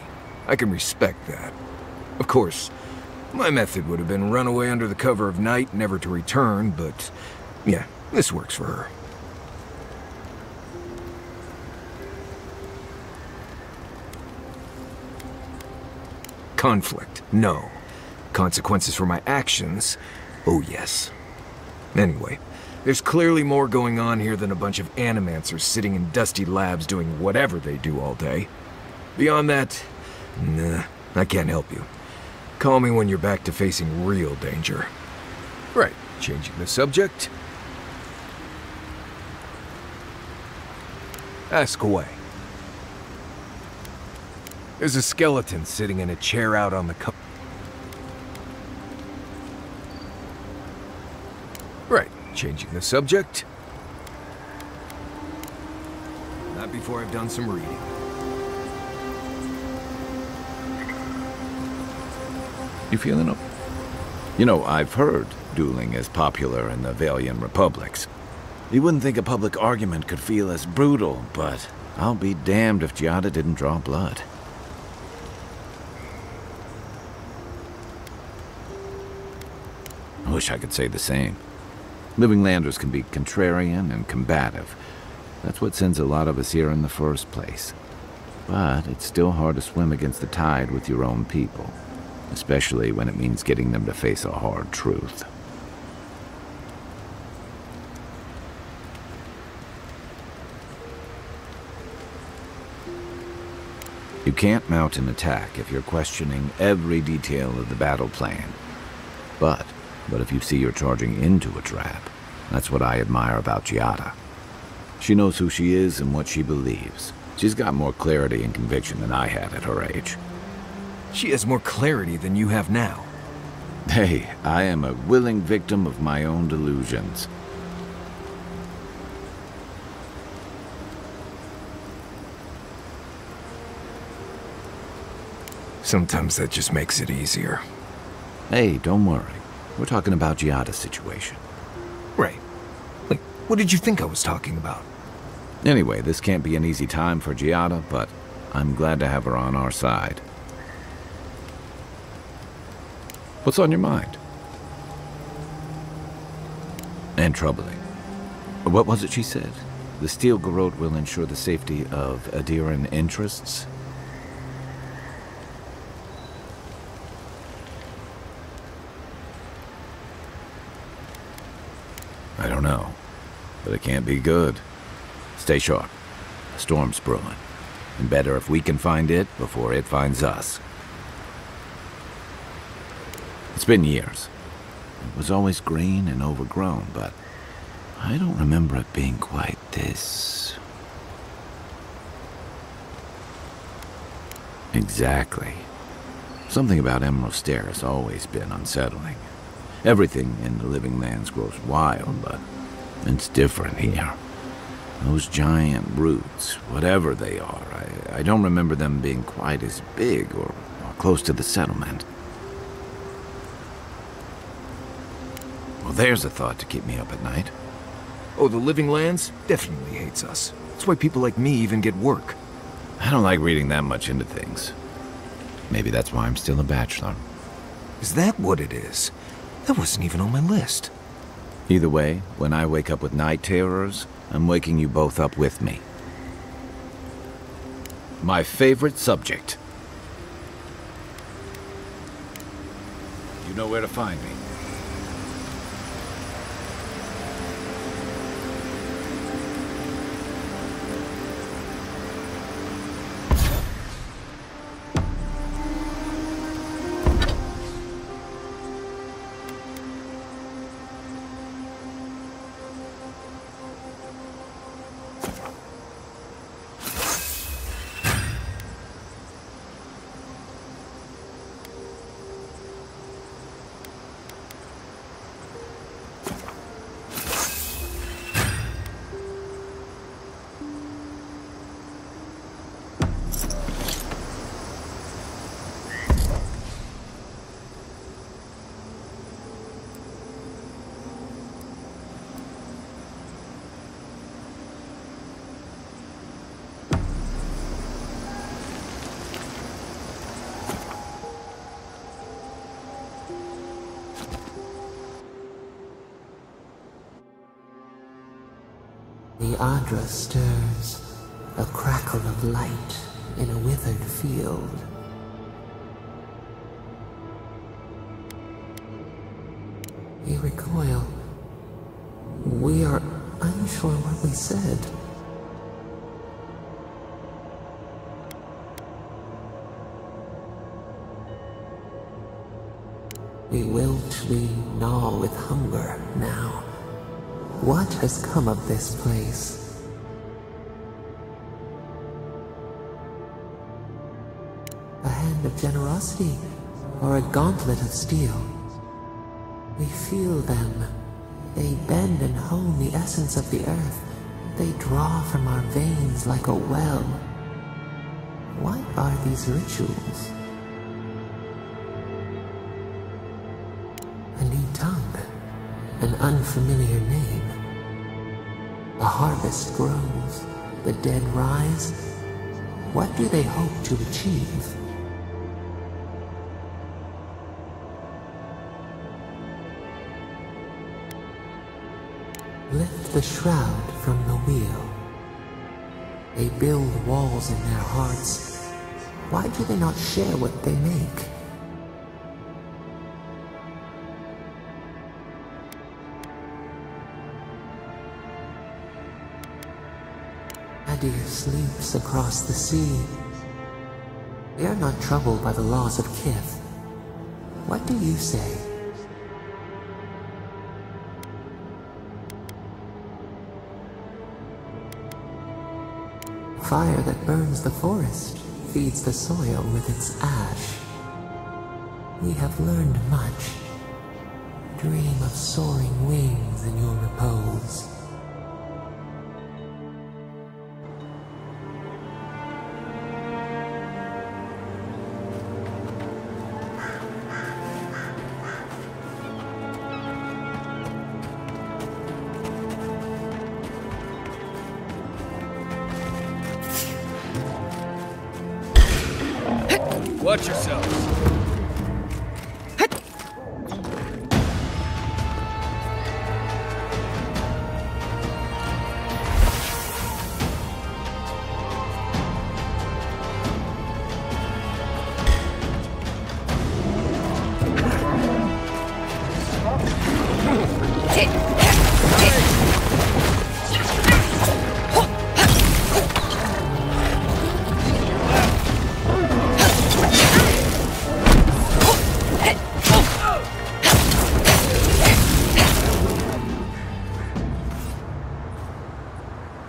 I can respect that. Of course, my method would have been run away under the cover of night, never to return, but yeah, this works for her. Conflict, no. Consequences for my actions, oh yes. Anyway, there's clearly more going on here than a bunch of animancers sitting in dusty labs doing whatever they do all day. Beyond that, nah, I can't help you. Call me when you're back to facing real danger. Right, changing the subject. Ask away. There's a skeleton sitting in a chair out on the Right, changing the subject. Not before I've done some reading. You feeling up? You know, I've heard dueling is popular in the Valian republics. You wouldn't think a public argument could feel as brutal, but I'll be damned if Giada didn't draw blood. I wish I could say the same. Living Landers can be contrarian and combative. That's what sends a lot of us here in the first place. But it's still hard to swim against the tide with your own people, especially when it means getting them to face a hard truth. You can't mount an attack if you're questioning every detail of the battle plan. But if you see you're charging into a trap, that's what I admire about Giada. She knows who she is and what she believes. She's got more clarity and conviction than I had at her age. She has more clarity than you have now. Hey, I am a willing victim of my own delusions. Sometimes that just makes it easier. Hey, don't worry. We're talking about Giada's situation. Right. Like, what did you think I was talking about? Anyway, this can't be an easy time for Giada, but I'm glad to have her on our side. What's on your mind? And troubling. What was it she said? The Steel Garrote will ensure the safety of Adiran interests? I don't know. but it can't be good. Stay sharp. The storm's brewing. And better if we can find it before it finds us. It's been years. It was always green and overgrown, but I don't remember it being quite this... Exactly. Something about Emerald Stair has always been unsettling. Everything in the Living Lands grows wild, but it's different here. Those giant roots, whatever they are, I don't remember them being quite as big or close to the settlement. Well, there's a thought to keep me up at night. Oh, the Living Lands definitely hates us. That's why people like me even get work. I don't like reading that much into things. Maybe that's why I'm still a bachelor. Is that what it is? That wasn't even on my list. Either way, when I wake up with night terrors, I'm waking you both up with me. My favorite subject. You know where to find me. The Adra stirs, a crackle of light in a withered field. We recoil. We are unsure what we said. We wilt, we gnaw with hunger now. What has come of this place? A hand of generosity, or a gauntlet of steel? We feel them. They bend and hone the essence of the earth. They draw from our veins like a well. What are these rituals? A new tongue, an unfamiliar name. The harvest grows, the dead rise. What do they hope to achieve? Lift the shroud from the wheel. They build walls in their hearts. Why do they not share what they make? Adir sleeps across the sea. They are not troubled by the laws of Kith. What do you say? Fire that burns the forest feeds the soil with its ash. We have learned much. Dream of soaring wings in your repose. Watch yourselves.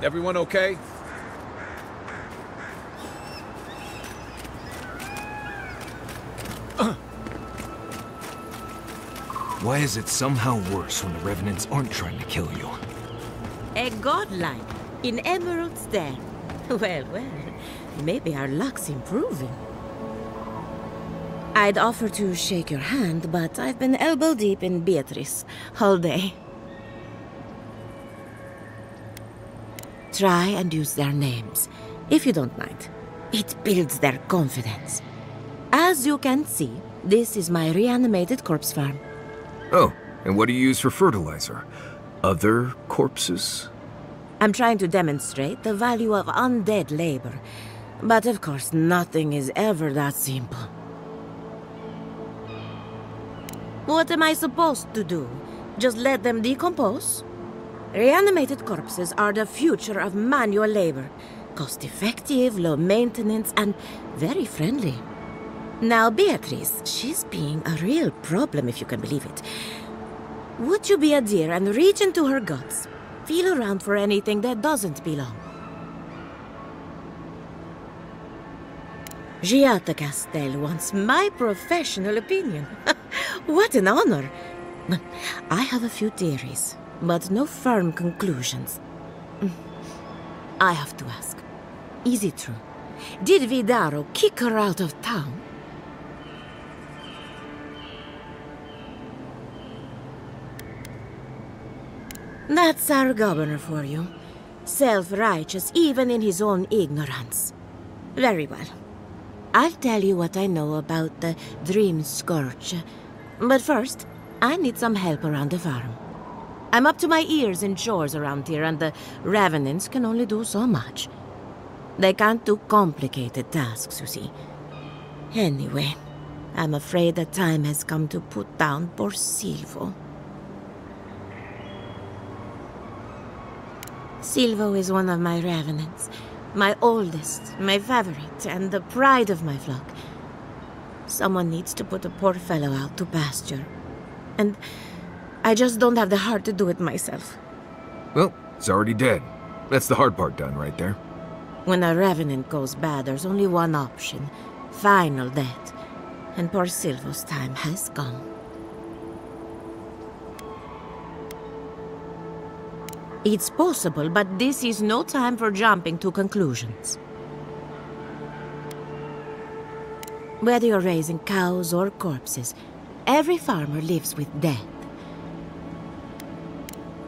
Everyone okay? Why is it somehow worse when the Revenants aren't trying to kill you? A godlike in Emerald Stair. Well, maybe our luck's improving. I'd offer to shake your hand, but I've been elbow deep in Beatrice all day. Try and use their names, if you don't mind. It builds their confidence. As you can see, this is my reanimated corpse farm. Oh, and what do you use for fertilizer? Other corpses? I'm trying to demonstrate the value of undead labor. But of course, nothing is ever that simple. What am I supposed to do? Just let them decompose? Reanimated corpses are the future of manual labor. Cost-effective, low maintenance, and very friendly. Now, Beatrice, she's being a real problem, if you can believe it. Would you be a dear and reach into her guts? Feel around for anything that doesn't belong. Giatta Castel wants my professional opinion. What an honor! I have a few theories, but no firm conclusions. I have to ask, is it true? Did Vidaro kick her out of town? That's our governor for you. Self-righteous even in his own ignorance. Very well. I'll tell you what I know about the Dream Scourge. But first, I need some help around the farm. I'm up to my ears in chores around here, and the Revenants can only do so much. They can't do complicated tasks, you see. Anyway, I'm afraid the time has come to put down poor Silvo. Silvo is one of my Revenants. My oldest, my favorite, and the pride of my flock. Someone needs to put the poor fellow out to pasture. And I just don't have the heart to do it myself. Well, it's already dead. That's the hard part done right there. When a Revenant goes bad, there's only one option. Final death. And poor Silvo's time has come. It's possible, but this is no time for jumping to conclusions. Whether you're raising cows or corpses, every farmer lives with death.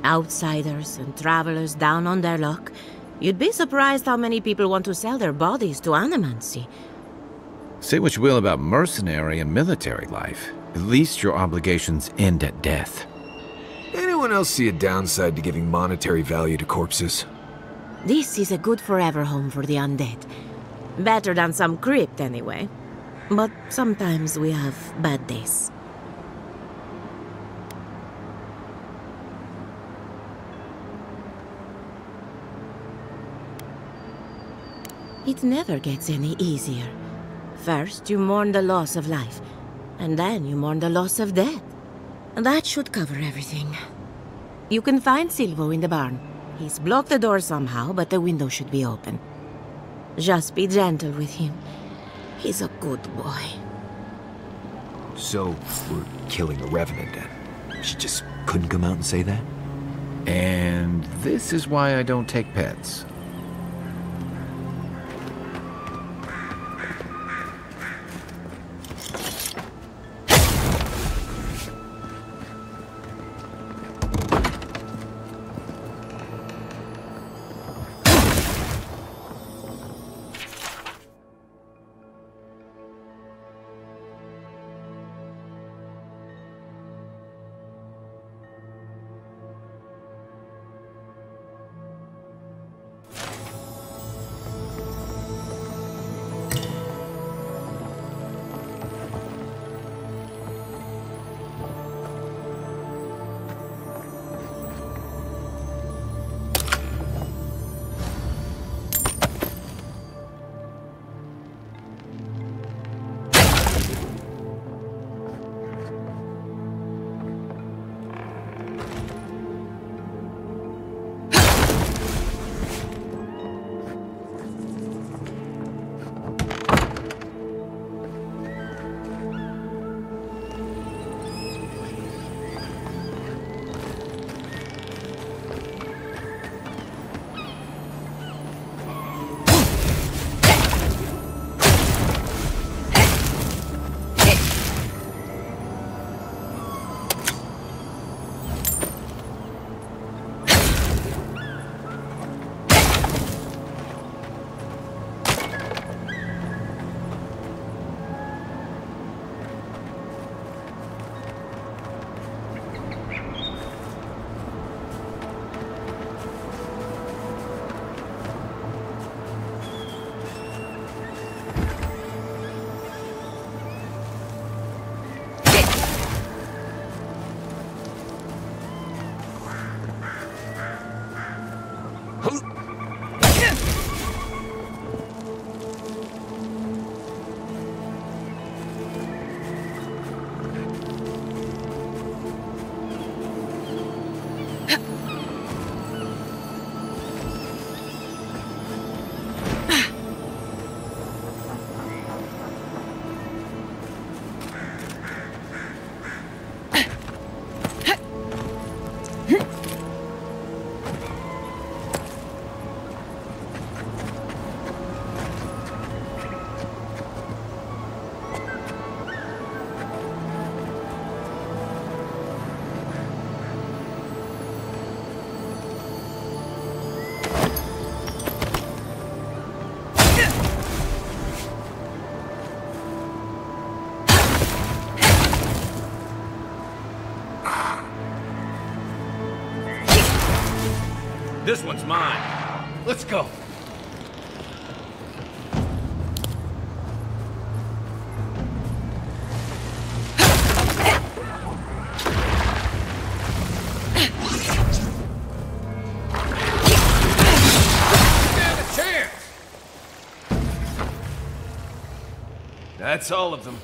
Outsiders and travelers down on their luck, you'd be surprised how many people want to sell their bodies to Animancy. Say what you will about mercenary and military life. At least your obligations end at death. Anyone else see a downside to giving monetary value to corpses? This is a good forever home for the undead. Better than some crypt, anyway. But sometimes we have bad days. It never gets any easier. First, you mourn the loss of life, and then you mourn the loss of death. That should cover everything. You can find Silvo in the barn. He's blocked the door somehow, but the window should be open. Just be gentle with him. He's a good boy. So, we're killing a Revenant then? She just couldn't come out and say that? And this is why I don't take pets. This one's mine. Let's go. That's all of them.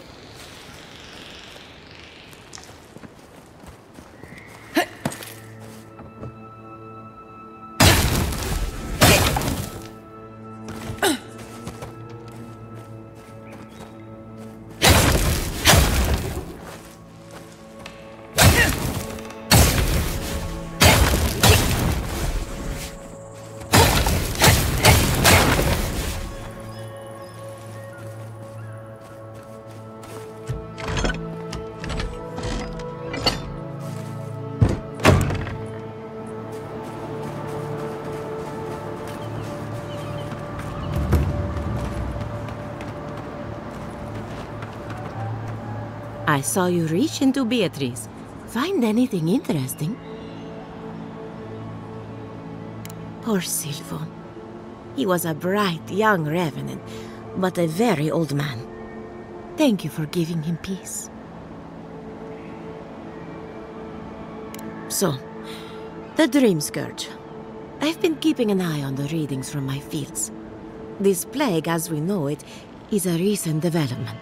I saw you reach into Beatrice. Find anything interesting? Poor Silvo. He was a bright young revenant, but a very old man. Thank you for giving him peace. So, the Dream Scourge. I've been keeping an eye on the readings from my fields. This plague, as we know it, is a recent development.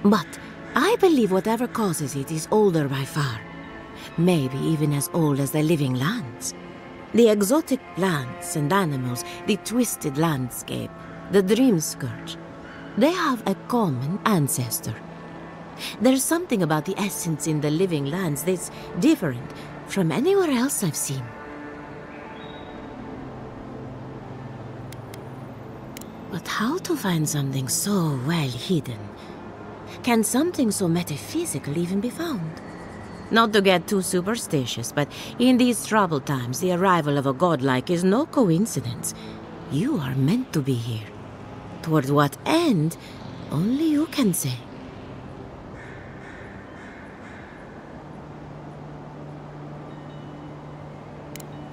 But I believe whatever causes it is older by far. Maybe even as old as the living lands. The exotic plants and animals, the twisted landscape, the Dream Scourge. They have a common ancestor. There's something about the essence in the living lands that's different from anywhere else I've seen. But how to find something so well hidden? Can something so metaphysical even be found? Not to get too superstitious, but in these troubled times, the arrival of a godlike is no coincidence. You are meant to be here. Toward what end, only you can say.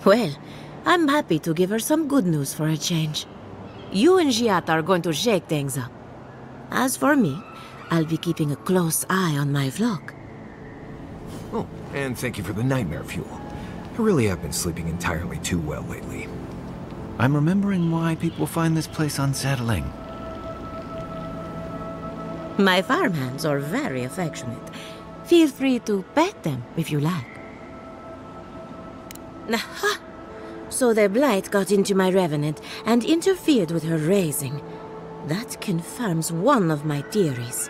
Well, I'm happy to give her some good news for a change. You and Giata are going to shake things up. As for me, I'll be keeping a close eye on my flock. Oh, and thank you for the nightmare fuel. I really have been sleeping entirely too well lately. I'm remembering why people find this place unsettling. My farmhands are very affectionate. Feel free to pet them if you like. Aha! So the blight got into my revenant and interfered with her raising. That confirms one of my theories.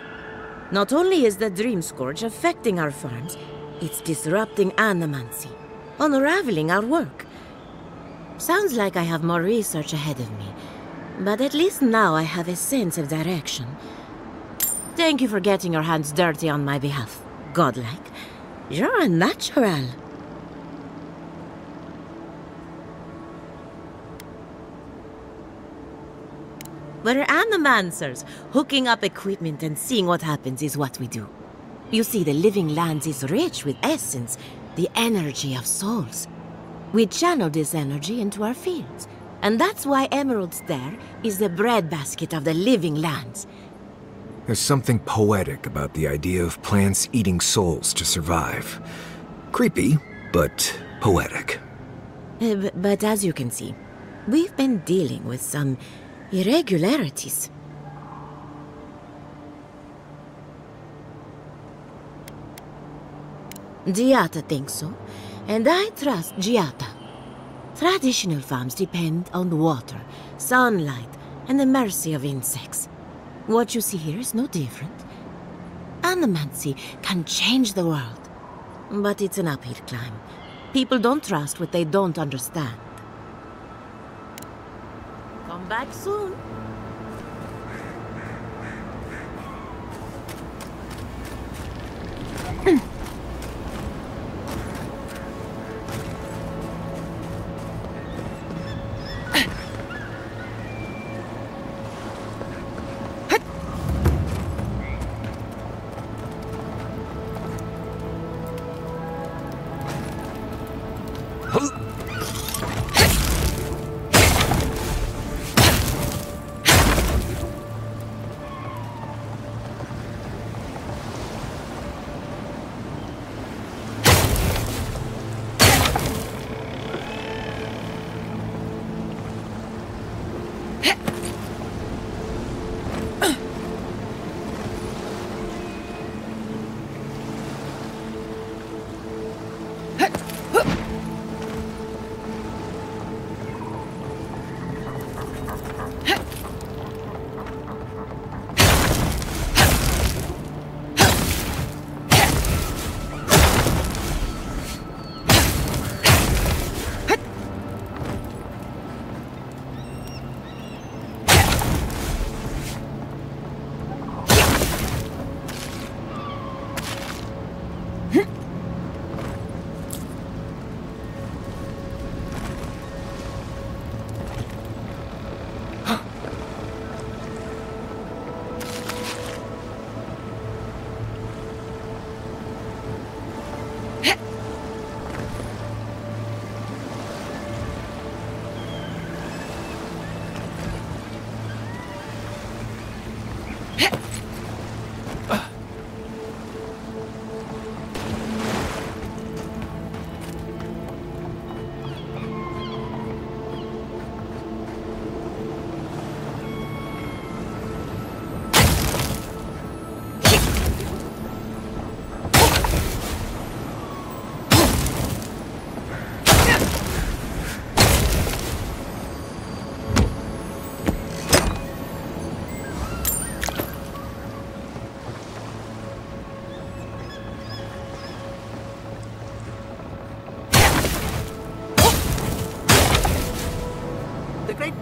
Not only is the Dream Scourge affecting our farms, it's disrupting animancy, unraveling our work. Sounds like I have more research ahead of me, but at least now I have a sense of direction. Thank you for getting your hands dirty on my behalf, godlike. You're a natural. We're animancers. Hooking up equipment and seeing what happens is what we do. You see, the living lands is rich with essence, the energy of souls. We channel this energy into our fields, and that's why Emerald Stair is the breadbasket of the living lands. There's something poetic about the idea of plants eating souls to survive. Creepy, but poetic. But as you can see, we've been dealing with some irregularities. Giata thinks so, and I trust Giata. Traditional farms depend on water, sunlight, and the mercy of insects. What you see here is no different. Animancy can change the world, but it's an uphill climb. People don't trust what they don't understand. Come back soon.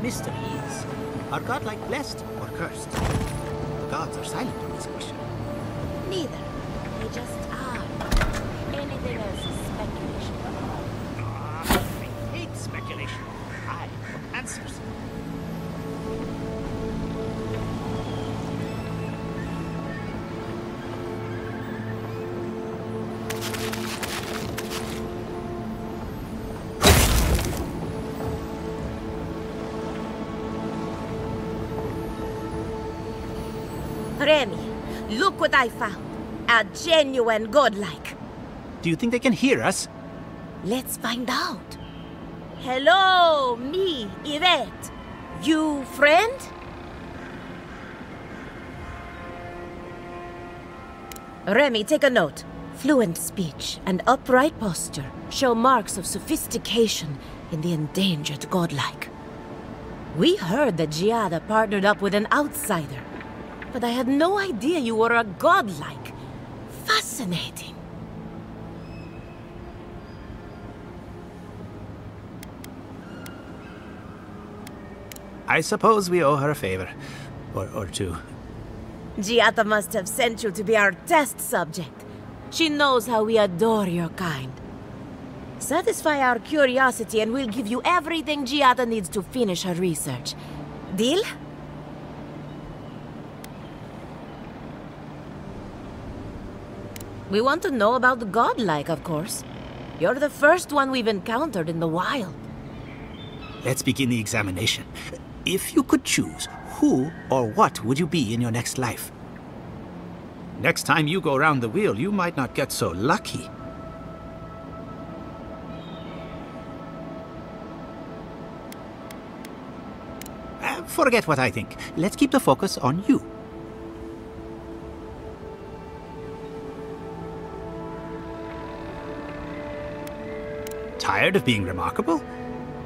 Mystery is, are godlike blessed or cursed? Gods are silent on this question. Neither. They just are. Anything else is speculation. I hate speculation. I want answers. Remy, look what I found. A genuine godlike. Do you think they can hear us? Let's find out. Hello, me, Yvette. You friend? Remy, take a note. Fluent speech and upright posture show marks of sophistication in the endangered godlike. We heard that Giada partnered up with an outsider, but I had no idea you were a godlike. Fascinating. I suppose we owe her a favor. Or two. Giada must have sent you to be our test subject. She knows how we adore your kind. Satisfy our curiosity and we'll give you everything Giada needs to finish her research. Deal? We want to know about the godlike, of course. You're the first one we've encountered in the wild. Let's begin the examination. If you could choose, who or what would you be in your next life? Next time you go around the wheel, you might not get so lucky. Forget what I think. Let's keep the focus on you. Tired of being remarkable?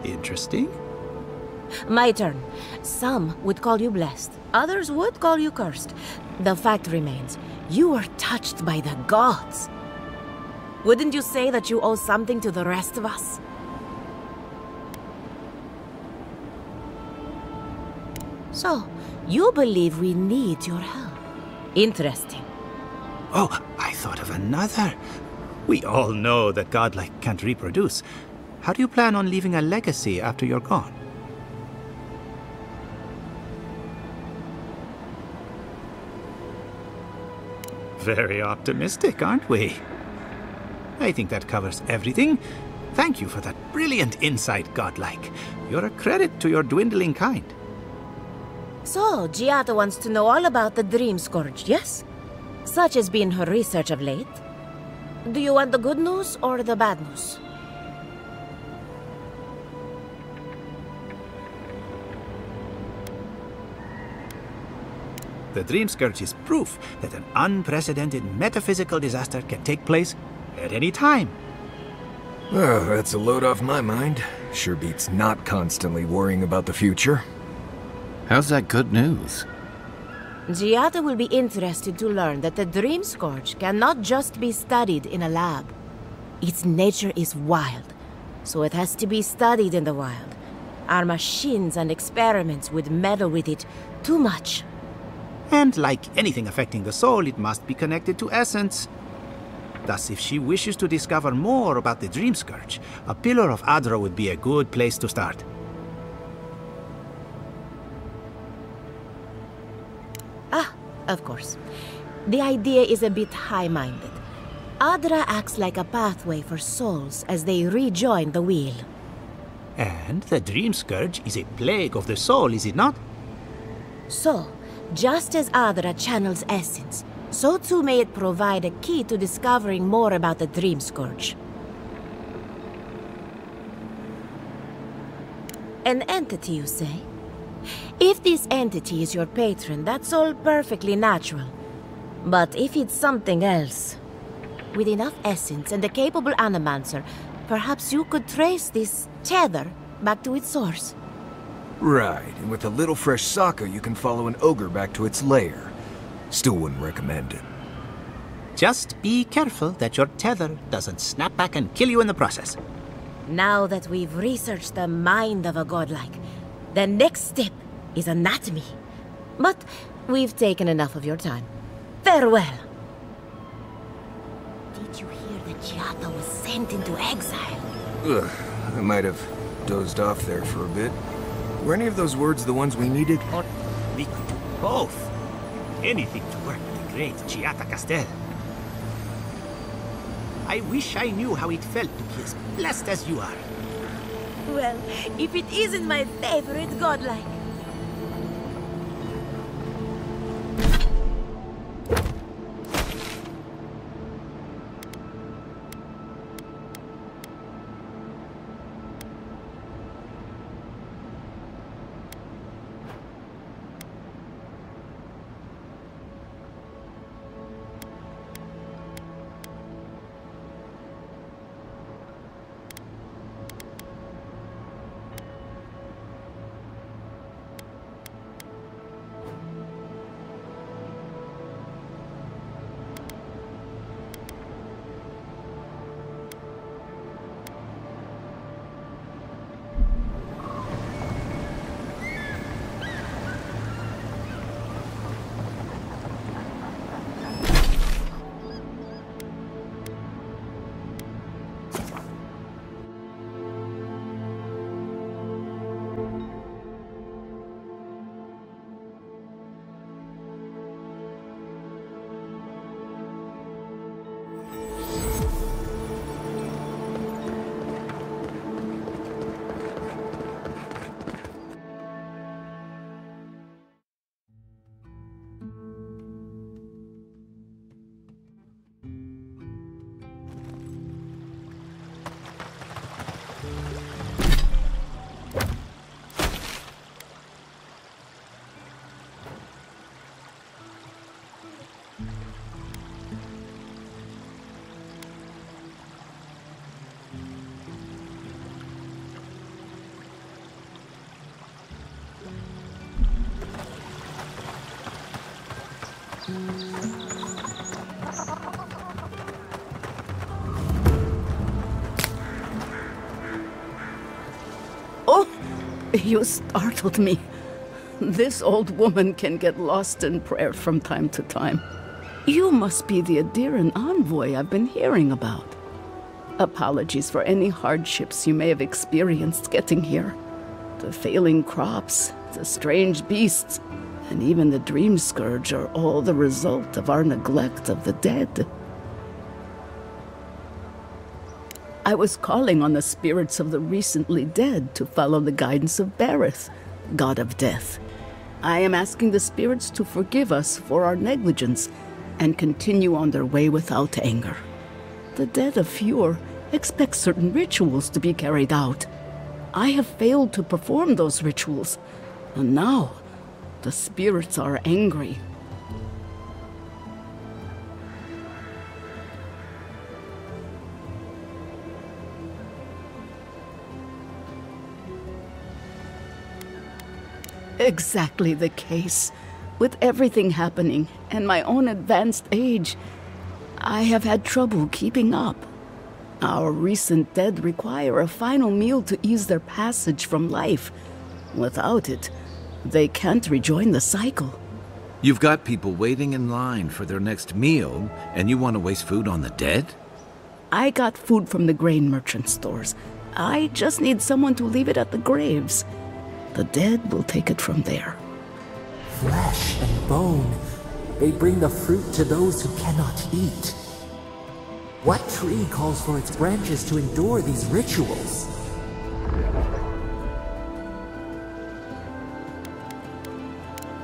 Interesting. My turn. Some would call you blessed. Others would call you cursed. The fact remains, you were touched by the gods. Wouldn't you say that you owe something to the rest of us? So, you believe we need your help. Interesting. Oh, I thought of another. We all know that godlike can't reproduce. How do you plan on leaving a legacy after you're gone? Very optimistic, aren't we? I think that covers everything. Thank you for that brilliant insight, godlike. You're a credit to your dwindling kind. So, Giada wants to know all about the Dream Scourge, yes? Such has been her research of late. Do you want the good news or the bad news? The Dream Scourge is proof that an unprecedented metaphysical disaster can take place at any time. Oh, that's a load off my mind. Sure beats not constantly worrying about the future. How's that good news? Giada will be interested to learn that the Dream Scourge cannot just be studied in a lab. Its nature is wild, so it has to be studied in the wild. Our machines and experiments would meddle with it too much. And like anything affecting the soul, it must be connected to essence. Thus, if she wishes to discover more about the Dream Scourge, a Pillar of Adra would be a good place to start. Of course. The idea is a bit high-minded. Adra acts like a pathway for souls as they rejoin the wheel. And the Dream Scourge is a plague of the soul, is it not? So, just as Adra channels essence, so too may it provide a key to discovering more about the Dream Scourge. An entity, you say? If this entity is your patron, that's all perfectly natural. But if it's something else, with enough essence and a capable animancer, perhaps you could trace this tether back to its source. Right, and with a little fresh Sokka, you can follow an ogre back to its lair. Still wouldn't recommend it. Just be careful that your tether doesn't snap back and kill you in the process. Now that we've researched the mind of a godlike, the next step is anatomy. But we've taken enough of your time. Farewell. Did you hear that Giada was sent into exile? Ugh, I might have dozed off there for a bit. Were any of those words the ones we needed? Or we could do both. Anything to work with the great Giada Castel. I wish I knew how it felt to be as blessed as you are. Well, if it isn't my favorite godlike. You startled me. This old woman can get lost in prayer from time to time. You must be the Adiran envoy I've been hearing about. Apologies for any hardships you may have experienced getting here. The failing crops, the strange beasts, and even the dream scourge are all the result of our neglect of the dead. I was calling on the spirits of the recently dead to follow the guidance of Bareth, god of death. I am asking the spirits to forgive us for our negligence and continue on their way without anger. The dead of Fjord expect certain rituals to be carried out. I have failed to perform those rituals, and now the spirits are angry. Exactly the case. With everything happening and my own advanced age, I have had trouble keeping up. Our recent dead require a final meal to ease their passage from life. Without it, they can't rejoin the cycle. You've got people waiting in line for their next meal, and you want to waste food on the dead? I got food from the grain merchant stores. I just need someone to leave it at the graves. The dead will take it from there. Flesh and bone. They bring the fruit to those who cannot eat. What tree calls for its branches to endure these rituals?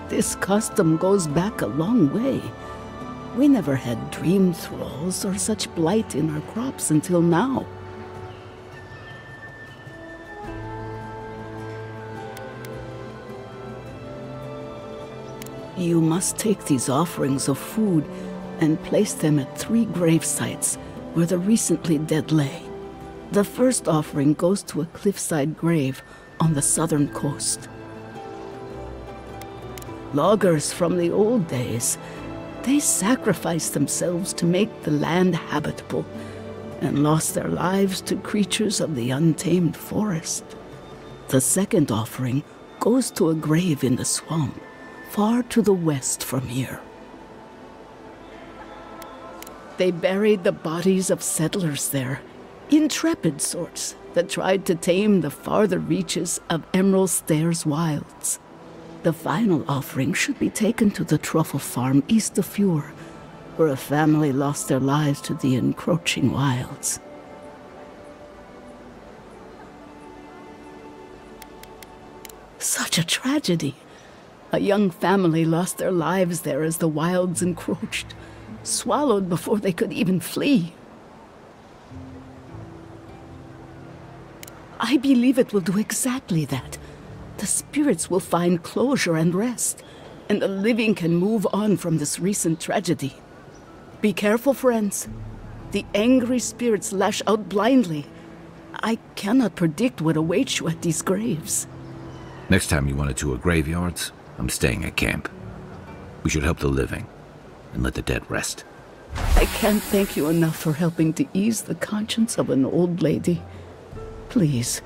This custom goes back a long way. We never had dream thralls or such blight in our crops until now. You must take these offerings of food and place them at 3 grave sites where the recently dead lay. The first offering goes to a cliffside grave on the southern coast. Loggers from the old days, they sacrificed themselves to make the land habitable and lost their lives to creatures of the untamed forest. The second offering goes to a grave in the swamp, far to the west from here. They buried the bodies of settlers there, intrepid sorts that tried to tame the farther reaches of Emerald Stairs wilds. The final offering should be taken to the truffle farm east of Fjord, where a family lost their lives to the encroaching wilds. Such a tragedy. A young family lost their lives there as the wilds encroached, swallowed before they could even flee. I believe it will do exactly that. The spirits will find closure and rest, and the living can move on from this recent tragedy. Be careful, friends. The angry spirits lash out blindly. I cannot predict what awaits you at these graves. Next time you want to tour graveyards, I'm staying at camp. We should help the living and let the dead rest. I can't thank you enough for helping to ease the conscience of an old lady. Please,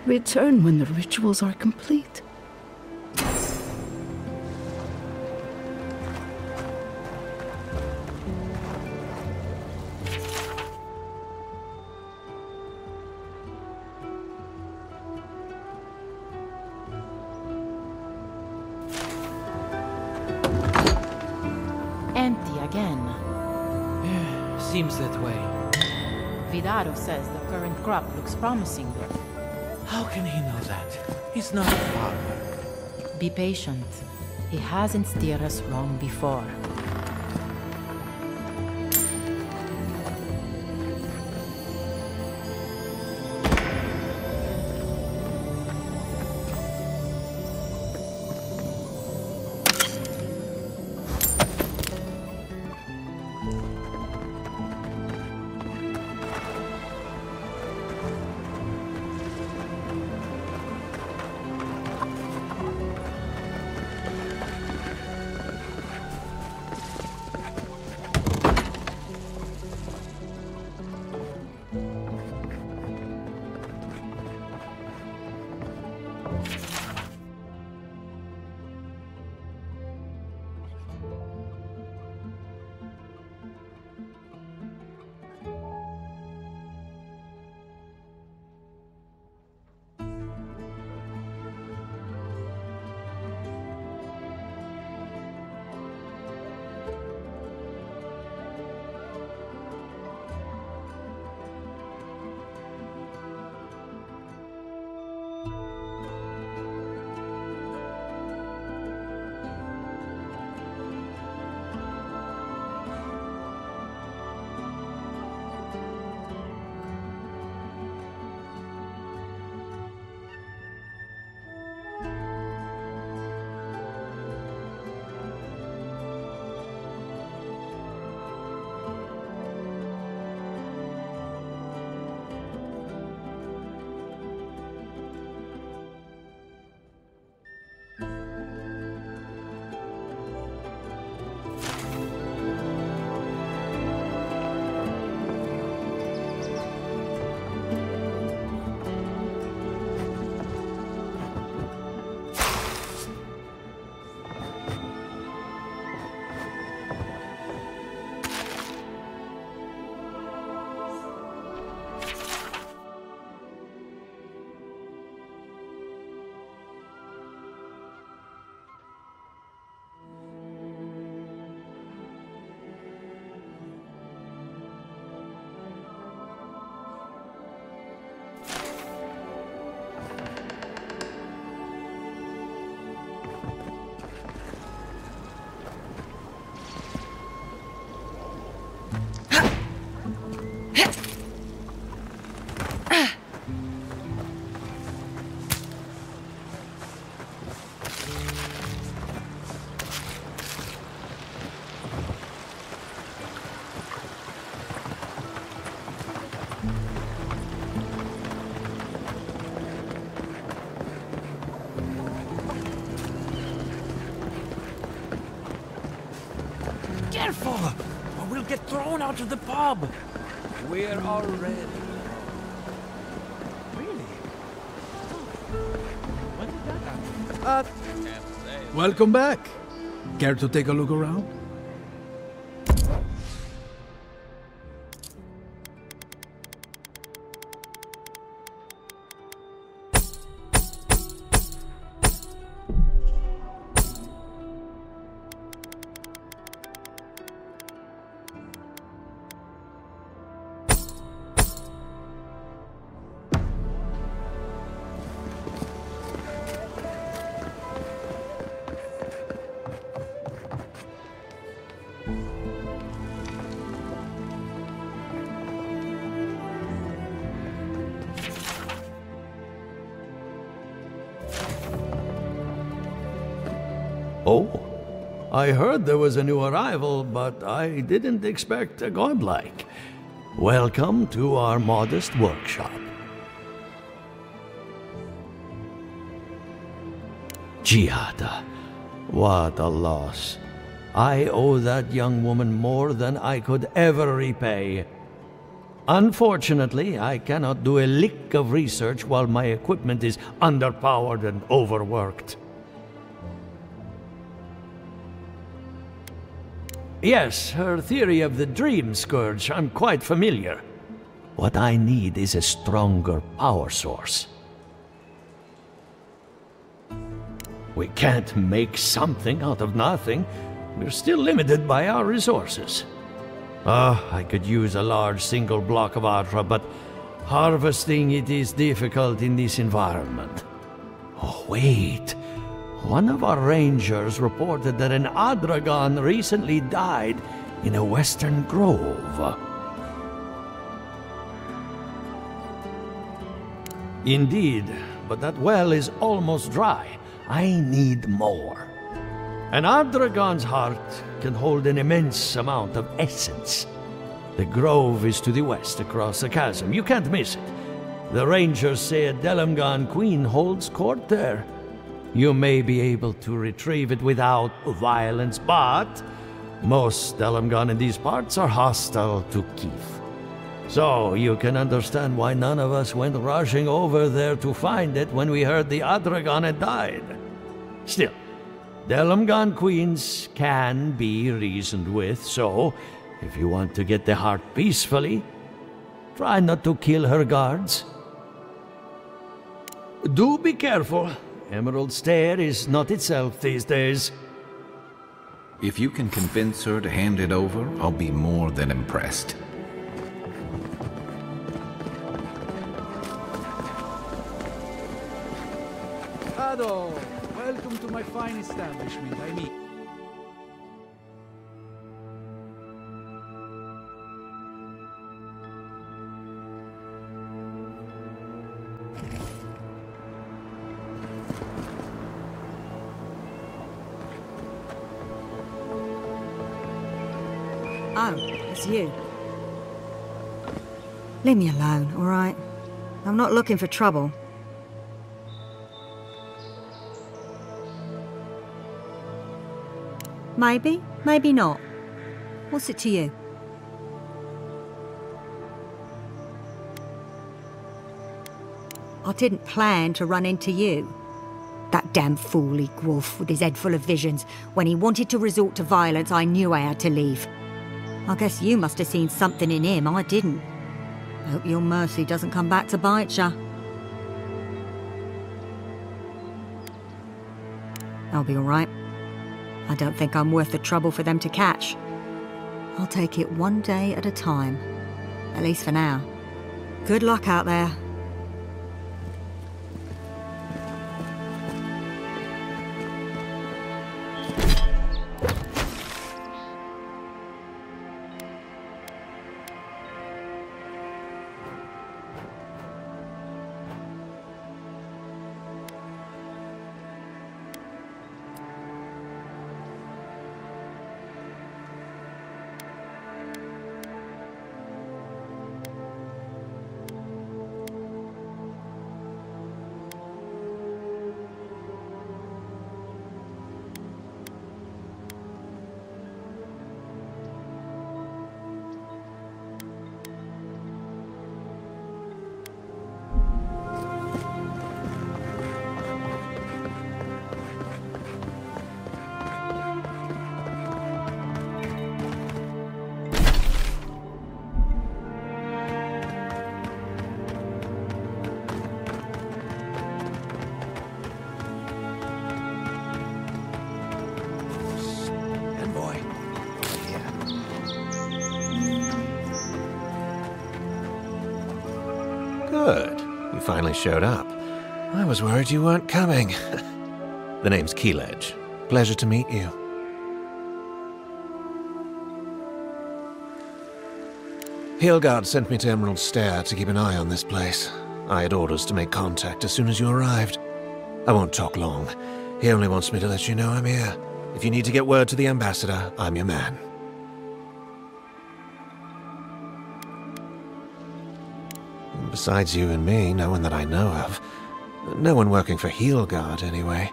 return when the rituals are complete. Empty again. Seems that way. Vidaro says the current crop looks promising. How can he know that? He's not a farmer. Be patient. He hasn't steered us wrong before. careful, or we'll get thrown out of the pub. We're already. Really? When did that happen? Welcome back. Care to take a look around? Oh, I heard there was a new arrival, but I didn't expect a godlike. Welcome to our modest workshop. Giada, what a loss. I owe that young woman more than I could ever repay. Unfortunately, I cannot do a lick of research while my equipment is underpowered and overworked. Yes, her theory of the Dream Scourge, I'm quite familiar. What I need is a stronger power source. We can't make something out of nothing. We're still limited by our resources. I could use a large single block of Atra, but harvesting it is difficult in this environment. Oh, wait. One of our rangers reported that an Adragon recently died in a western grove. Indeed, but that well is almost dry. I need more. An Adragon's heart can hold an immense amount of essence. The grove is to the west across the chasm. You can't miss it. The rangers say a Delamgan queen holds court there. You may be able to retrieve it without violence, but most Delamgan in these parts are hostile to Keith. So you can understand why none of us went rushing over there to find it when we heard the Adragon had died. Still, Delamgan queens can be reasoned with, so if you want to get the heart peacefully, try not to kill her guards. Do be careful. Emerald Stair is not itself these days. If you can convince her to hand it over, I'll be more than impressed. Ado, welcome to my fine establishment. I mean... Oh, it's you. Leave me alone, all right? I'm not looking for trouble. Maybe, maybe not. What's it to you? I didn't plan to run into you. That damn fool Gwolf with his head full of visions. When he wanted to resort to violence, I knew I had to leave. I guess you must have seen something in him I didn't. I hope your mercy doesn't come back to bite ya. I'll be all right. I don't think I'm worth the trouble for them to catch. I'll take it one day at a time. At least for now. Good luck out there. Good. You finally showed up. I was worried you weren't coming. The name's Keeledge. Pleasure to meet you. Hilgard sent me to Emerald Stair to keep an eye on this place. I had orders to make contact as soon as you arrived. I won't talk long. He only wants me to let you know I'm here. If you need to get word to the Ambassador, I'm your man. Besides you and me, no one that I know of. No one working for Hilgard, anyway.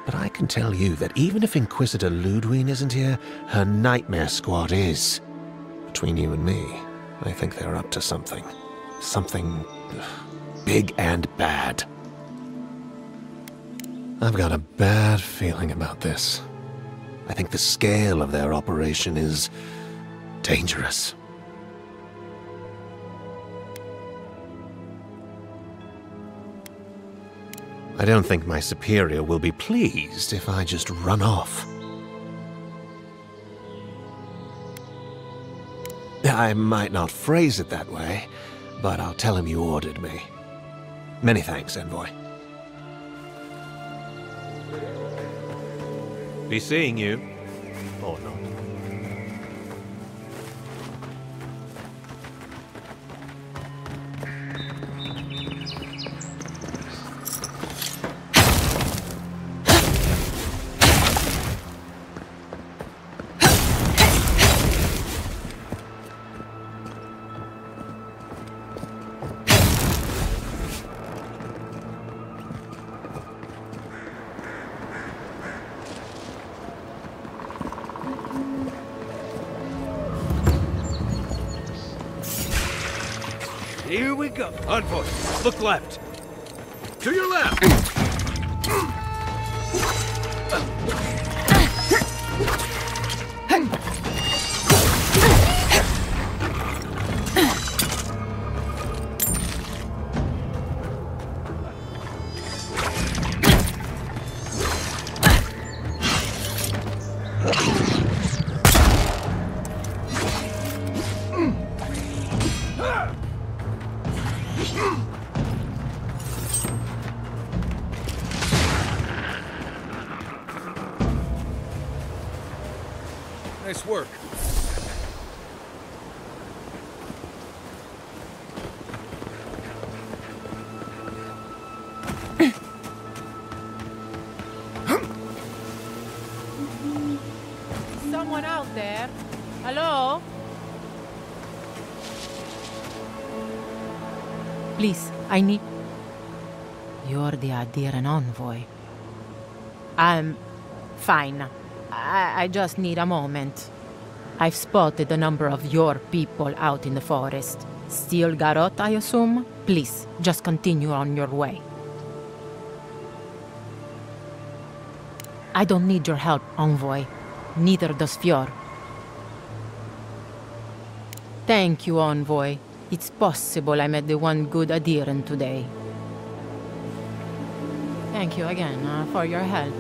But I can tell you that even if Inquisitor Ludwine isn't here, her Nightmare Squad is. Between you and me, I think they're up to something. Something big and bad. I've got a bad feeling about this. I think the scale of their operation is dangerous. I don't think my superior will be pleased if I just run off. I might not phrase it that way, but I'll tell him you ordered me. Many thanks, Envoy. Be seeing you, or not. Here we go. Envoy, look left. To your left. Nice work. Someone out there? Hello? Please, I need... You're the Adiran envoy. I'm fine. I just need a moment. I've spotted a number of your people out in the forest. Still Garot, I assume? Please, just continue on your way. I don't need your help, envoy. Neither does Fior. Thank you, envoy. It's possible I met the one good Adiran today. Thank you again for your help.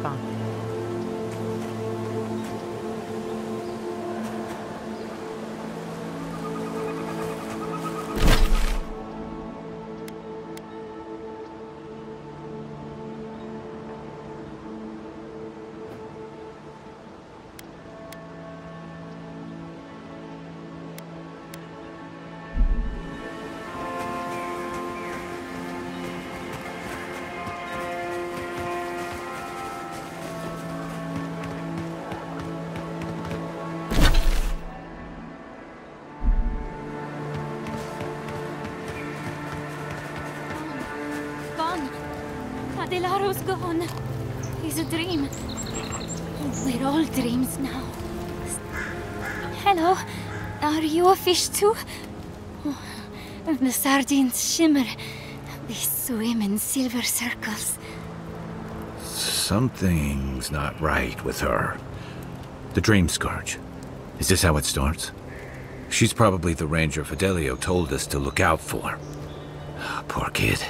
Adelaro's gone. He's a dream. We're all dreams now. Hello. Are you a fish too? Oh, the sardines shimmer. They swim in silver circles. Something's not right with her. The Dream Scourge. Is this how it starts? She's probably the ranger Fidelio told us to look out for. Poor kid.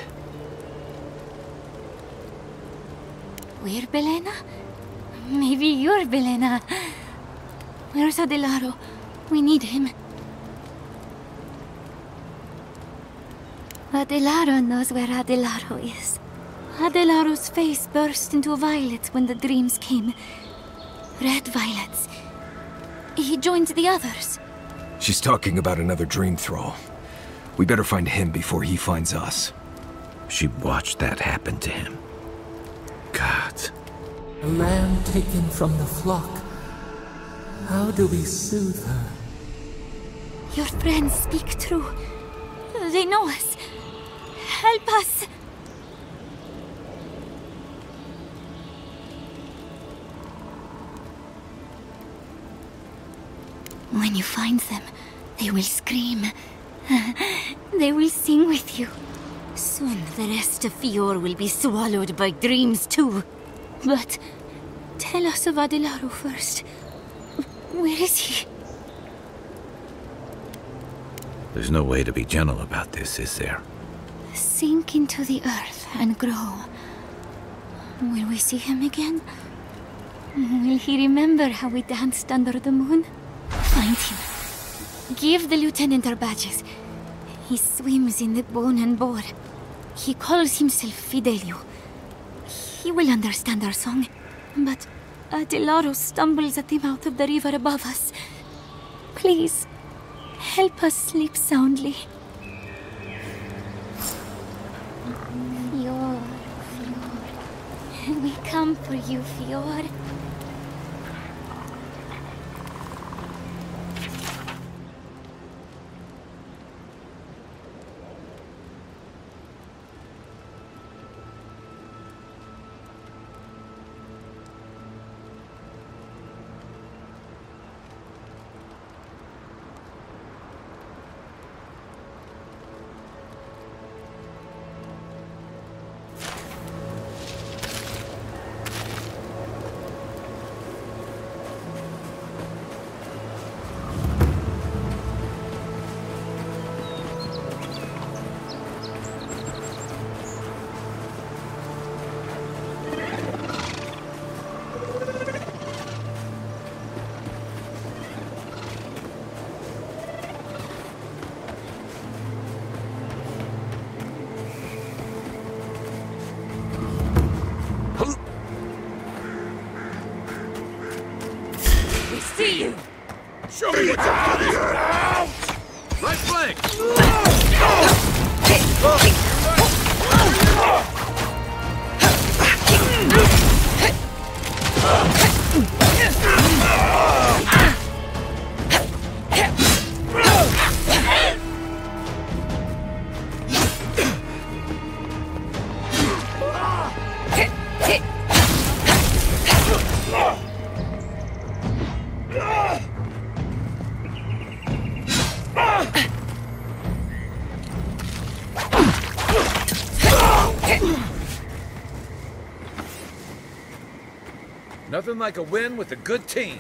We're Belena? Maybe you're Belena. Where's Adelaro? We need him. Adelaro knows where Adelaro is. Adelaro's face burst into violet when the dreams came. Red violets. He joined the others. She's talking about another dream thrall. We better find him before he finds us. She watched that happen to him. God. A lamb taken from the flock. How do we soothe her? Your friends speak true. They know us. Help us! When you find them, they will scream. They will sing with you. Soon the rest of Fior will be swallowed by dreams too. But tell us of Adelaro first. Where is he? There's no way to be gentle about this, is there? Sink into the earth and grow. Will we see him again? Will he remember how we danced under the moon? Find him. Give the lieutenant our badges. He swims in the bone and boar. He calls himself Fidelio. He will understand our song. But Adelaro stumbles at the mouth of the river above us. Please, help us sleep soundly. Fior, Fior. We come for you, Fior. Show me what you're out! Right flank! Nothing like a win with a good team.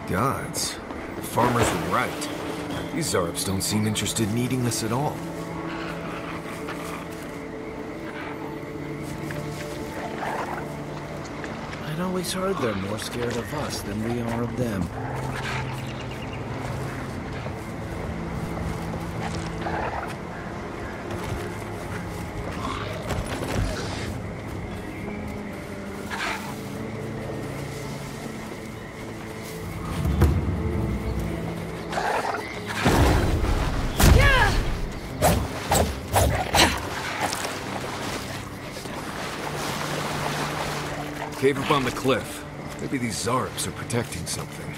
Gods. The farmers were right. These Zarps don't seem interested in eating us at all. I'd always heard they're more scared of us than we are of them. Cave up on the cliff. Maybe these Zarps are protecting something.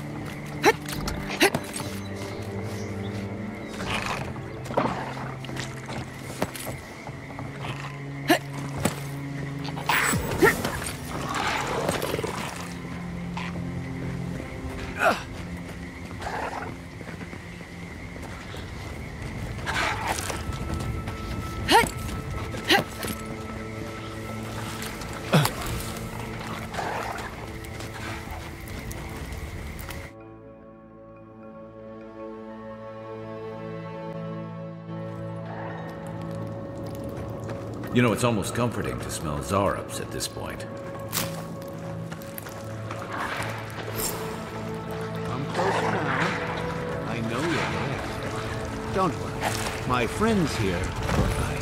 You know, it's almost comforting to smell Zarps at this point. Come closer now. I know you're there. Don't worry. My friends here are right.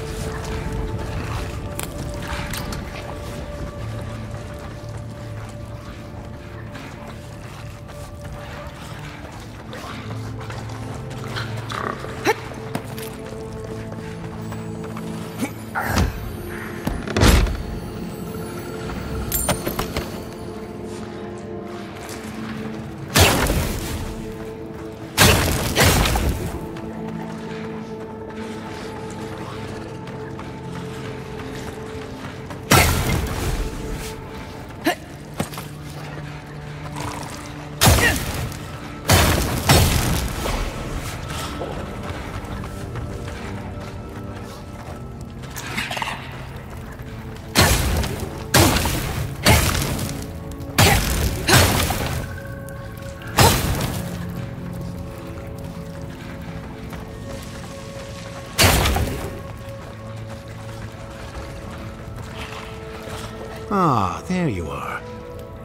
Ah, there you are.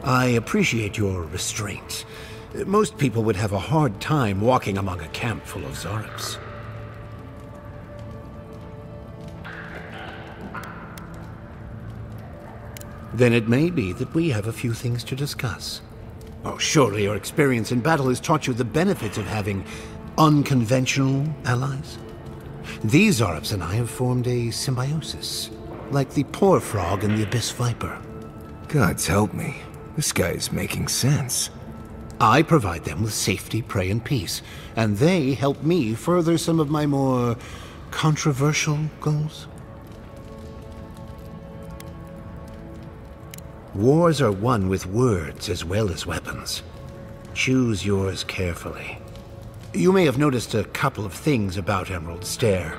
I appreciate your restraint. Most people would have a hard time walking among a camp full of Zarps. Then it may be that we have a few things to discuss. Oh, surely your experience in battle has taught you the benefits of having unconventional allies? These Zarps and I have formed a symbiosis, like the poor frog and the abyss viper. Gods help me. This guy is making sense. I provide them with safety, prey, and peace, and they help me further some of my more controversial goals. Wars are won with words as well as weapons. Choose yours carefully. You may have noticed a couple of things about Emerald Stair.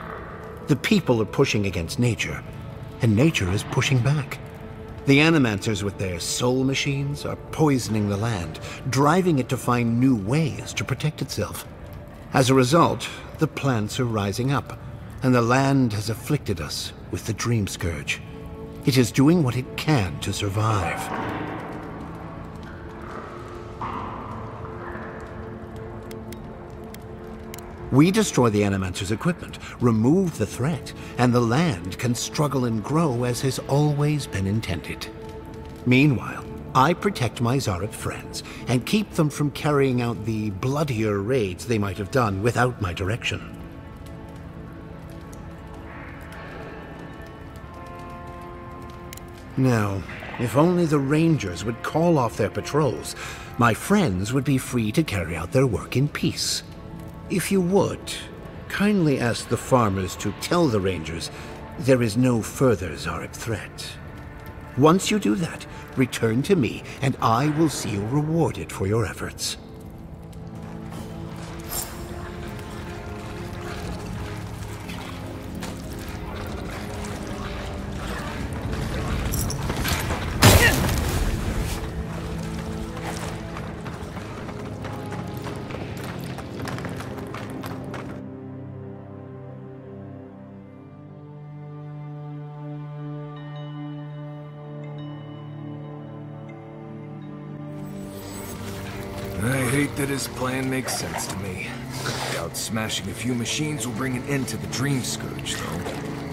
The people are pushing against nature, and nature is pushing back. The Animancers with their soul machines are poisoning the land, driving it to find new ways to protect itself. As a result, the plants are rising up, and the land has afflicted us with the Dream Scourge. It is doing what it can to survive. We destroy the Animancers' equipment, remove the threat, and the land can struggle and grow as has always been intended. Meanwhile, I protect my Zarp friends and keep them from carrying out the bloodier raids they might have done without my direction. Now, if only the Rangers would call off their patrols, my friends would be free to carry out their work in peace. If you would, kindly ask the farmers to tell the Rangers there is no further Zarp threat. Once you do that, return to me, and I will see you rewarded for your efforts. I hate that his plan makes sense to me. Doubt smashing a few machines will bring an end to the Dream Scourge, though.